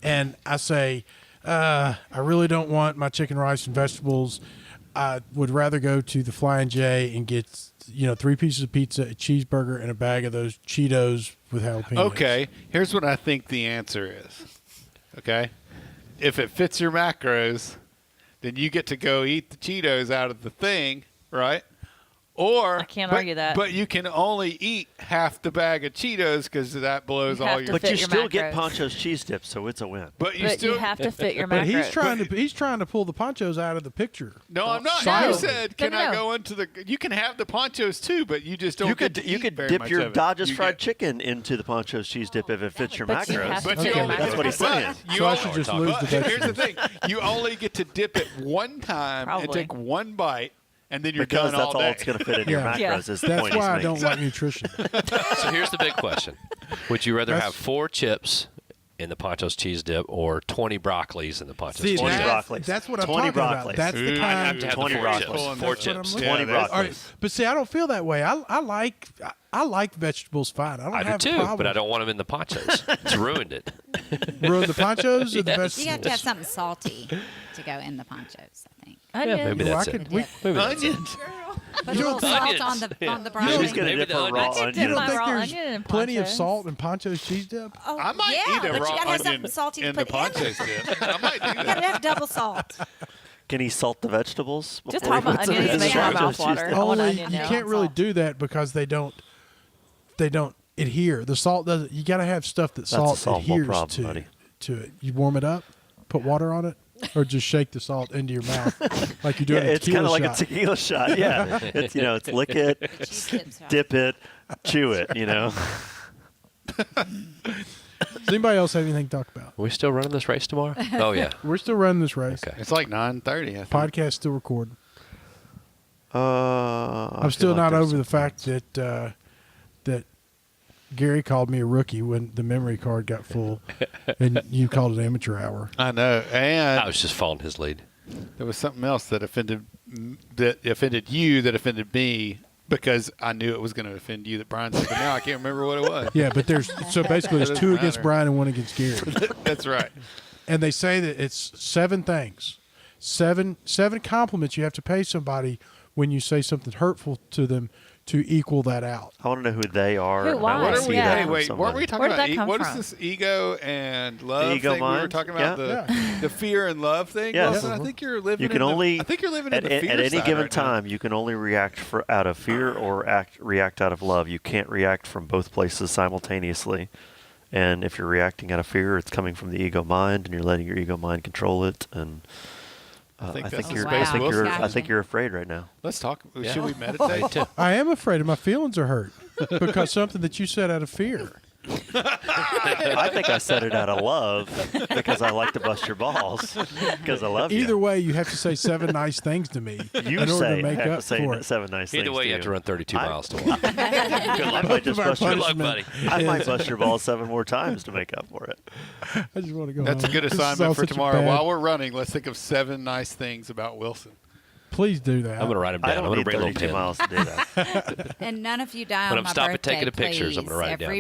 And I say, I really don't want my chicken, rice, and vegetables. I would rather go to the Flying J and get 3 pieces of pizza, a cheeseburger, and a bag of those Cheetos with jalapenos. Okay, here's what I think the answer is. Okay? If it fits your macros, then you get to go eat the Cheetos out of the thing, right? Or I can't but- argue that. But you can only eat half the bag of Cheetos because that blows You all have your. to But fit you your still get macros. Poncho's cheese dip, so it's a win. But you But still you have to fit your But macros. he's trying to pull the ponchos out of the picture. No, I'm not. No. You said, No, can no, I no. go into the? You can have the ponchos too, but you just don't. You get could to you eat could very dip much your of it. Dodge's You fried get- chicken into the Poncho's cheese dip if it fits your But you macros. have to But fit you your only That's what he's saying. You So I only- should just talking lose about. the Here's the vegetables. thing: you only get to dip it one time and Probably. take one bite, and then you're Because done that's all all day. it's going to fit in your Yeah. macros. Yeah. Is the That's point he's why I making. don't like nutrition. So here's the big question: would you rather That's- have 4 chips in the Poncho's cheese dip or 20 broccolis in the Poncho's See, cheese 20 dip? broccolis. that's what I'm 20 talking about. broccolis. That's the Ooh, I'd have kind. to have 20 the 4 broccolis. chips. Pulling 4 this. chips. Yeah, 20 that's- broccolis. All right, but see, I don't feel that way. I like vegetables fine. I don't I do have a too, problem. but I don't want them in the Poncho's. It's ruined it. ruin the ponchos or the Yes. vegetables. You have to have something salty to go in the ponchos, I think. Onions. maybe Well, I that's could- it. we- Maybe that's it. Onions. Put a little salt on the Yeah. broccoli. She's going to Maybe dip the her onions. raw I could You dip don't my think raw there's onion in plenty of ponchos. salt in Poncho's cheese dip? Oh, I might yeah, eat a but raw you gotta have onion something salty to in the put in ponchos it. dip. I might do You that. gotta have double salt. Can he salt the vegetables? Just before he talking about puts them onions in makes the my Poncho's mouth cheese water. dip? I want Only onion you now. can't really Salt. do that because they don't adhere. The salt doesn't. You got to have stuff that a salt solvable adheres problem, buddy. to it. You warm it up, put water on it, or just shake the salt into your mouth like you do Yeah, in a it's kind tequila of like shot. a tequila shot. Yeah, it's it's lick it, Cheese dips are- dip it, chew it. Does anybody else have anything to talk about? Are we still running this race tomorrow? Oh yeah. We're still running this race. Okay. It's like 9:30. I think. Podcast still recording. I I'm still feel like not there's over the some fact that that Gary called me a rookie when the memory card got full, and you called it amateur hour. I know, and I was just following his lead. there was something else that offended you, that offended me, because I knew it was going to offend you that Brian said, but now I can't remember what it was. Yeah, but there's so basically there's That 2 doesn't against matter. Brian and 1 against Gary. That's right. And they say that it's 7 things, seven compliments you have to pay somebody when you say something hurtful to them to equal that out. I want to know who they are. Who, and I why? want What to are see we? Yeah. that Hey, from wait, somebody. weren't we talking Where did about that come what is from? this ego and love ego thing we were mind? talking about? Yeah. The fear and love thing. Yes. Wilson, I think you're living. You can in only The, I think you're living at, in the fear at any side given right now. time. You can only react out of fear or react out of love. You can't react from both places simultaneously. And if you're reacting out of fear, it's coming from the ego mind, and you're letting your ego mind control it. And I think I that's think the you're. space I think Wilson you're. got I think you. you're afraid right now. Let's talk. Yeah. Should we meditate? too. I am afraid, and my feelings are hurt because something that you said out of fear. I think I said it out of love because I like to bust your balls because I love Either you. way, you have to say 7 nice things to me You in order say to make I have up to say for it. 7 nice things. Either way, you have to run 32 I- miles to walk. I might just Our bust your, Good luck, punishment buddy. I might bust your balls 7 more times to make up for it. I just want to go That's a home. good This is all assignment for such a tomorrow. bad- While we're running, let's think of 7 nice things about Wilson. Please do that. I'm going to write him I down. I'm don't going to need bring a little 32 pen. miles to do that. And none of you die When on I'm my stopping birthday, taking the pictures, I'm please. gonna write it down.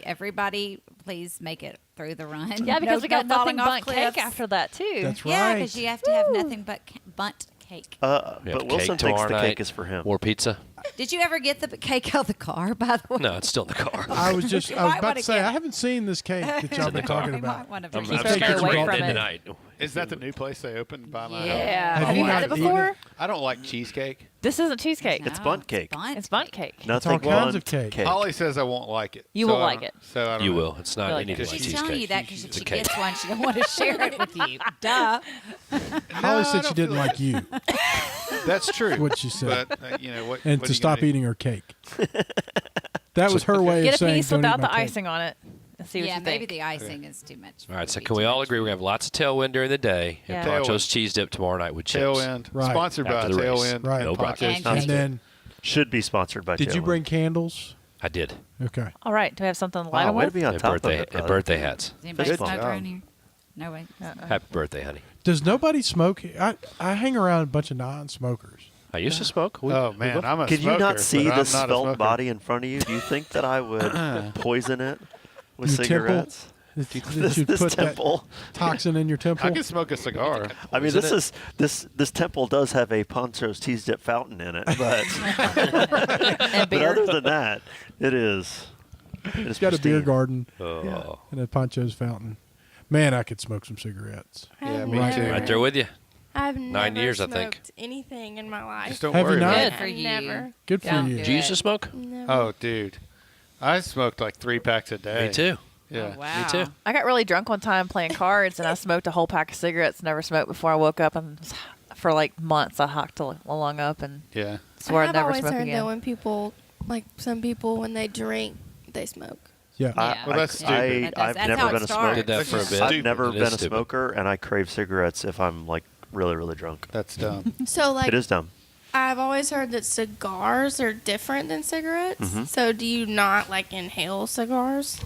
Everybody, please make it through the run. Yeah, because we got no nothing falling off but cake cliffs. after that too. That's Yeah, right. because you have to have nothing but bunt cake. We have But Wilson cake thinks tomorrow the night. cake is for him. More pizza? Did you ever get the cake out of the car, by the way? No, it's still in the car. I was just You I was might about wanna to say get- I haven't seen this cake that y'all in the been car. talking We might about. want to I'm bring She's taking stay some away golf from in it. tonight. Is that the new place they opened by my house? Yeah. Have Have you you had not it eaten before? I don't like cheesecake. This isn't cheesecake. It's bunt cake. It's bunt cake. Nothing all kinds of bunt cake. Holly says I won't like it. You so will I like don't- it. So I don't You know. will. It's not Really anything good. like She's cheesecake. telling you that because It's she a cake. gets one. She don't want to share it with you. Duh. Holly I said she don't didn't feel like you, That's true. what she said, But what? and what to are you stop gonna do? eating her cake. That was her way Get of a saying piece don't eat without my the cake. icing on it and see what Yeah, you maybe think. the icing is too much. All right, so Be can we too all much. agree we're going to have lots of tailwind during the day Yeah. and Poncho's Tailwind. cheese dip tomorrow night with chips? Tailwind. Right. Sponsored by After the race. Tailwind. Right. and No Poncho's And Cheese And Dip. then, Should be sponsored by did you Tailwind. bring candles? I did. Okay. All right. Do we have something to light Wow, them way to with? be on And top birthday, of it, and brother. birthday hats. Does anybody Good smoke job. around here? No way. Happy birthday, honey. Does nobody smoke? I hang around a bunch of non-smokers. I used to smoke. Oh man, I'm a Could smoker. you not see but I'm this not a svelte smoker. body in front of you? Do you think that I would poison it with Your temple? cigarettes? That This, you this put temple. that toxin in your temple. I can smoke a cigar. I mean, Isn't this is this temple does have a Poncho's cheese dip fountain in it, but And but beer. other than that, it is. It's got a beer pristine. garden Oh. and a Poncho's fountain. Man, I could smoke some cigarettes. Yeah, me Right too. there. Right there with you. I I've never 9 years, I think. smoked anything in my life. Just don't Have you worry not? about Good it. for you. Never. Good for Yeah. you. Did you used to smoke? Never. Oh, dude. I smoked like 3 packs a day. Me too. Yeah. Oh, wow. Me too. I got really drunk one time playing cards, and I smoked a whole pack of cigarettes. Never smoked before I woke up, and for like months I hocked along up and Yeah. swore I'd I've never always smoke heard again. that when people, like some people, when they drink, they smoke. Yeah. Yeah. Well, that's Yeah. stupid. That's I've how never it been a started. smoker. Did that That's for a just bit. I've stupid. never It been is a stupid. smoker, and I crave cigarettes if I'm like really, really drunk. That's dumb. So like, It is dumb. I've always heard that cigars are different than cigarettes. Mhm. So do you not like inhale cigars?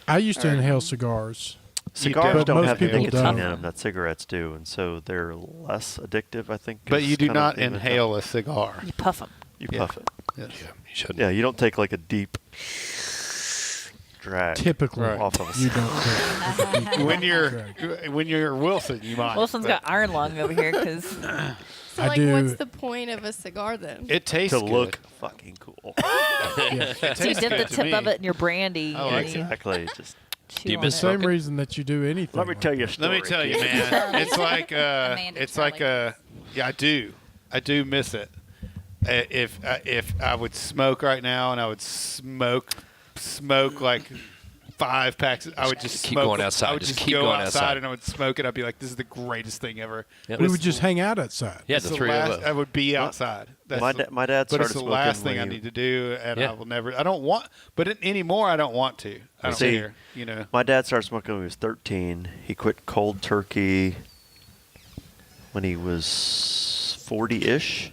I used to inhale cigars. Cigars But don't most have the people nicotine don't. in them that cigarettes do, and so they're less addictive, I think. But is you do kind of not the mentality. inhale a cigar. You puff them. You Yeah. puff it. Yes. You shouldn't. Yeah, you don't take like a deep drag Typically, Right. off of a you cigar. don't. Take When you're Wilson, you might. Wilson's but got iron lung over here because So I like, do- what's the point of a cigar then? It tastes to good. look fucking cool. Yeah. It so you tastes dip the good to tip me. of it in your brandy. I like and you Exactly. Just chew Do you on miss it. Same smoking? reason that you do anything. let me like tell you a that. story. Let me tell you, kid. man. It's like Amanda it's like Charlie. yeah, I do miss it. If I would smoke right now and I would smoke like 5 packs, I would just Keep smoke. going outside. I would Just just keep go going outside outside. and I would smoke it. I'd be like, this is the greatest thing ever. Yep. We would just hang out outside. Yeah, It's the three of last, us. I would be outside. That's My dad but started it's the smoking last thing when I he- need to do, and Yeah. I will never. I don't want, but anymore I don't want to. I don't See, care. You know. My dad started smoking when he was 13. He quit cold turkey when he was 40-ish.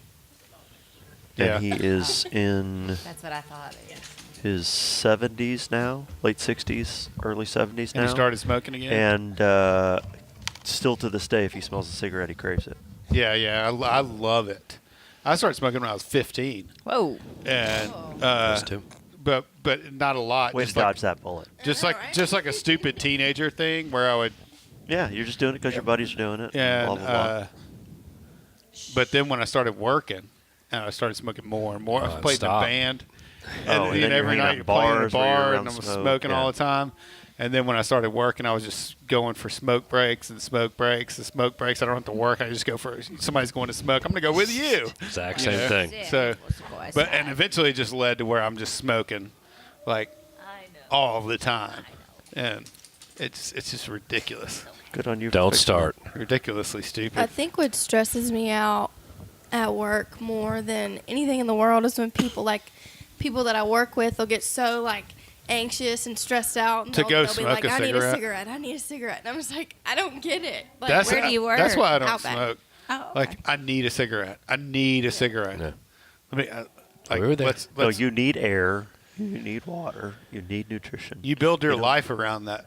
Yeah. And he is in That's what I thought. Yeah. his 70s now, late 60s, early 70s now. And he started smoking again. And still to this day, if he smells a cigarette, he craves it. Yeah, I love it. I started smoking when I was 15, Whoa. and Us too. but not a lot. Way to just like, dodge that bullet. just like a stupid teenager thing where I would. Yeah, you're just doing it because your buddies are doing it. And blah, blah, blah. but then when I started working, and I started smoking more and more. I Oh, played stop. in a band, Oh, and then you're every hanging out night in you're playing in a bars where you're bar, around and I was smoke, smoking all yeah. the time. And then when I started working, I was just going for smoke breaks and smoke breaks and smoke breaks. I don't have to work. I just go for somebody's going to smoke. I'm going to go with you. Exact You same know? thing. So, but and eventually it just led to where I'm just smoking, like all the time, and it's just ridiculous, Good on you. for Don't fixing start. ridiculously I stupid. think what stresses me out at work more than anything in the world is when people that I work with, they'll get so like anxious and stressed out and To they'll go be smoke like, a I need a cigarette? cigarette, I need a cigarette. And I'm just like, I don't get it. Like, That's where do you work? That's why I don't Outback. smoke. Oh, Like I need a cigarette. I need a cigarette. Yeah. Let me. Like, We were there. let's, No, let's, you need air. You need water. You need nutrition. you build your you know. life around that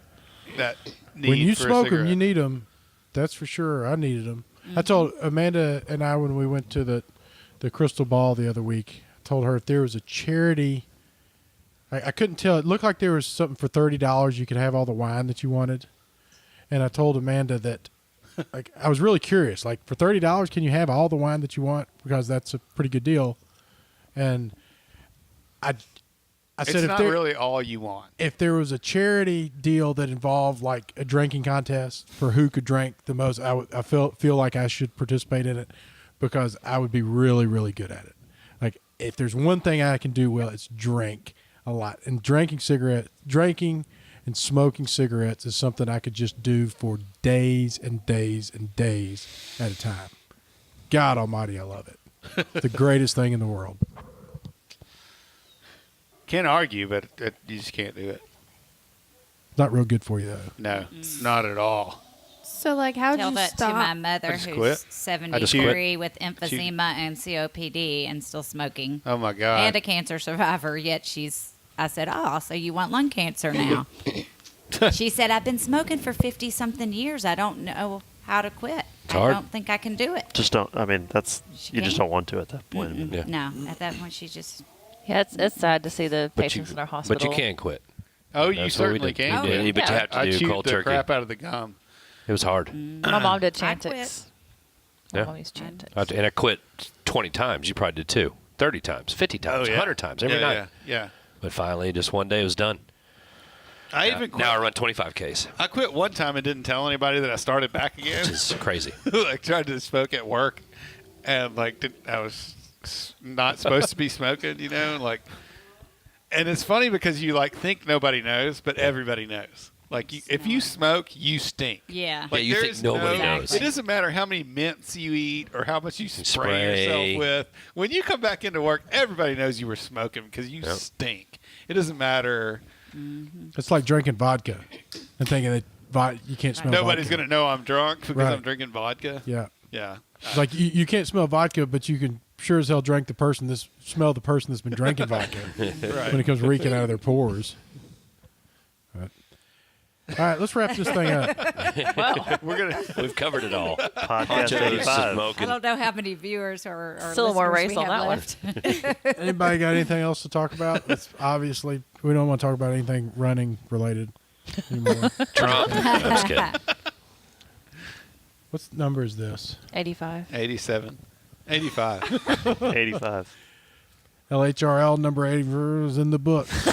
need When you for a smoke them, cigarette. you need them. That's for sure. I needed them. I told Amanda and I when we went to the Crystal Ball the other week. I told her if there was a charity, I couldn't tell. It looked like there was something for $30. You could have all the wine that you wanted. And I told Amanda that, like, I was really curious. Like, for $30, can you have all the wine that you want? Because that's a pretty good deal. And I it's said, not really all you want. if there was a charity deal that involved like a drinking contest for who could drink the most, I feel like I should participate in it because I would be really, really good at it. Like if there's one thing I can do well, it's drink a lot. And drinking and smoking cigarettes is something I could just do for days and days and days at a time. God Almighty, I love it. The greatest thing in the world. Can't argue, but you just can't do it. Not real good for you though. No, not at all. So like, how'd Tell you that stop? to my mother I just who's quit. I just 73 with emphysema and COPD and still smoking. Oh my God. And a cancer survivor, yet I said, oh, so you want lung cancer now. She said, I've been smoking for 50-something years. I don't know how to quit. It's hard. I don't think I can do it. Just don't. I mean, She you just can't. don't want to at that point. Mm-mm. Yeah. No, at that point, she just... Yeah, it's sad to see the But patients you, in our hospital. but you can quit. Oh, you That's what we certainly did. can. Oh, You yeah. did, but you have to I do chewed cold the turkey. crap out of the gum. It was hard. My mom did I Chantix. Yeah. My mom used Chantix. And I quit 20 times. You probably did too. 30 times, 50 times, 100 times every yeah, night. Yeah, yeah. But finally, just one day it was done. I even quit. Now I run 25Ks, I quit one time and didn't tell anybody that I started back again. which is crazy. Like tried to smoke at work, and like I was not supposed to be smoking, you know, like. And it's funny because you like think nobody knows, but everybody knows. Like if you smoke, you stink. Yeah. Like you think there's nobody knows. It doesn't matter how many mints you eat or how much you spray Spray. yourself with. When you come back into work, everybody knows you were smoking because you stink. It doesn't matter. It's like drinking vodka and thinking that you can't smell Nobody's vodka. going to know I'm drunk because Right. I'm drinking vodka. Yeah. Yeah. It's like you can't smell vodka, but you can sure as hell smell the person that's been drinking vodka when it comes reeking out of their pores. But, all right, let's wrap this thing up. We're gonna. We've covered it all. Podcast Ponchos, 85. I smoking. don't know how many viewers or Sylamore listeners race we on have that left. Anybody got anything else to talk about? It's obviously, we don't want to talk about anything running related anymore. Trump. No, I'm just kidding. What number is this? 85. 87. 85. 85. LHRL number 80 is in the books.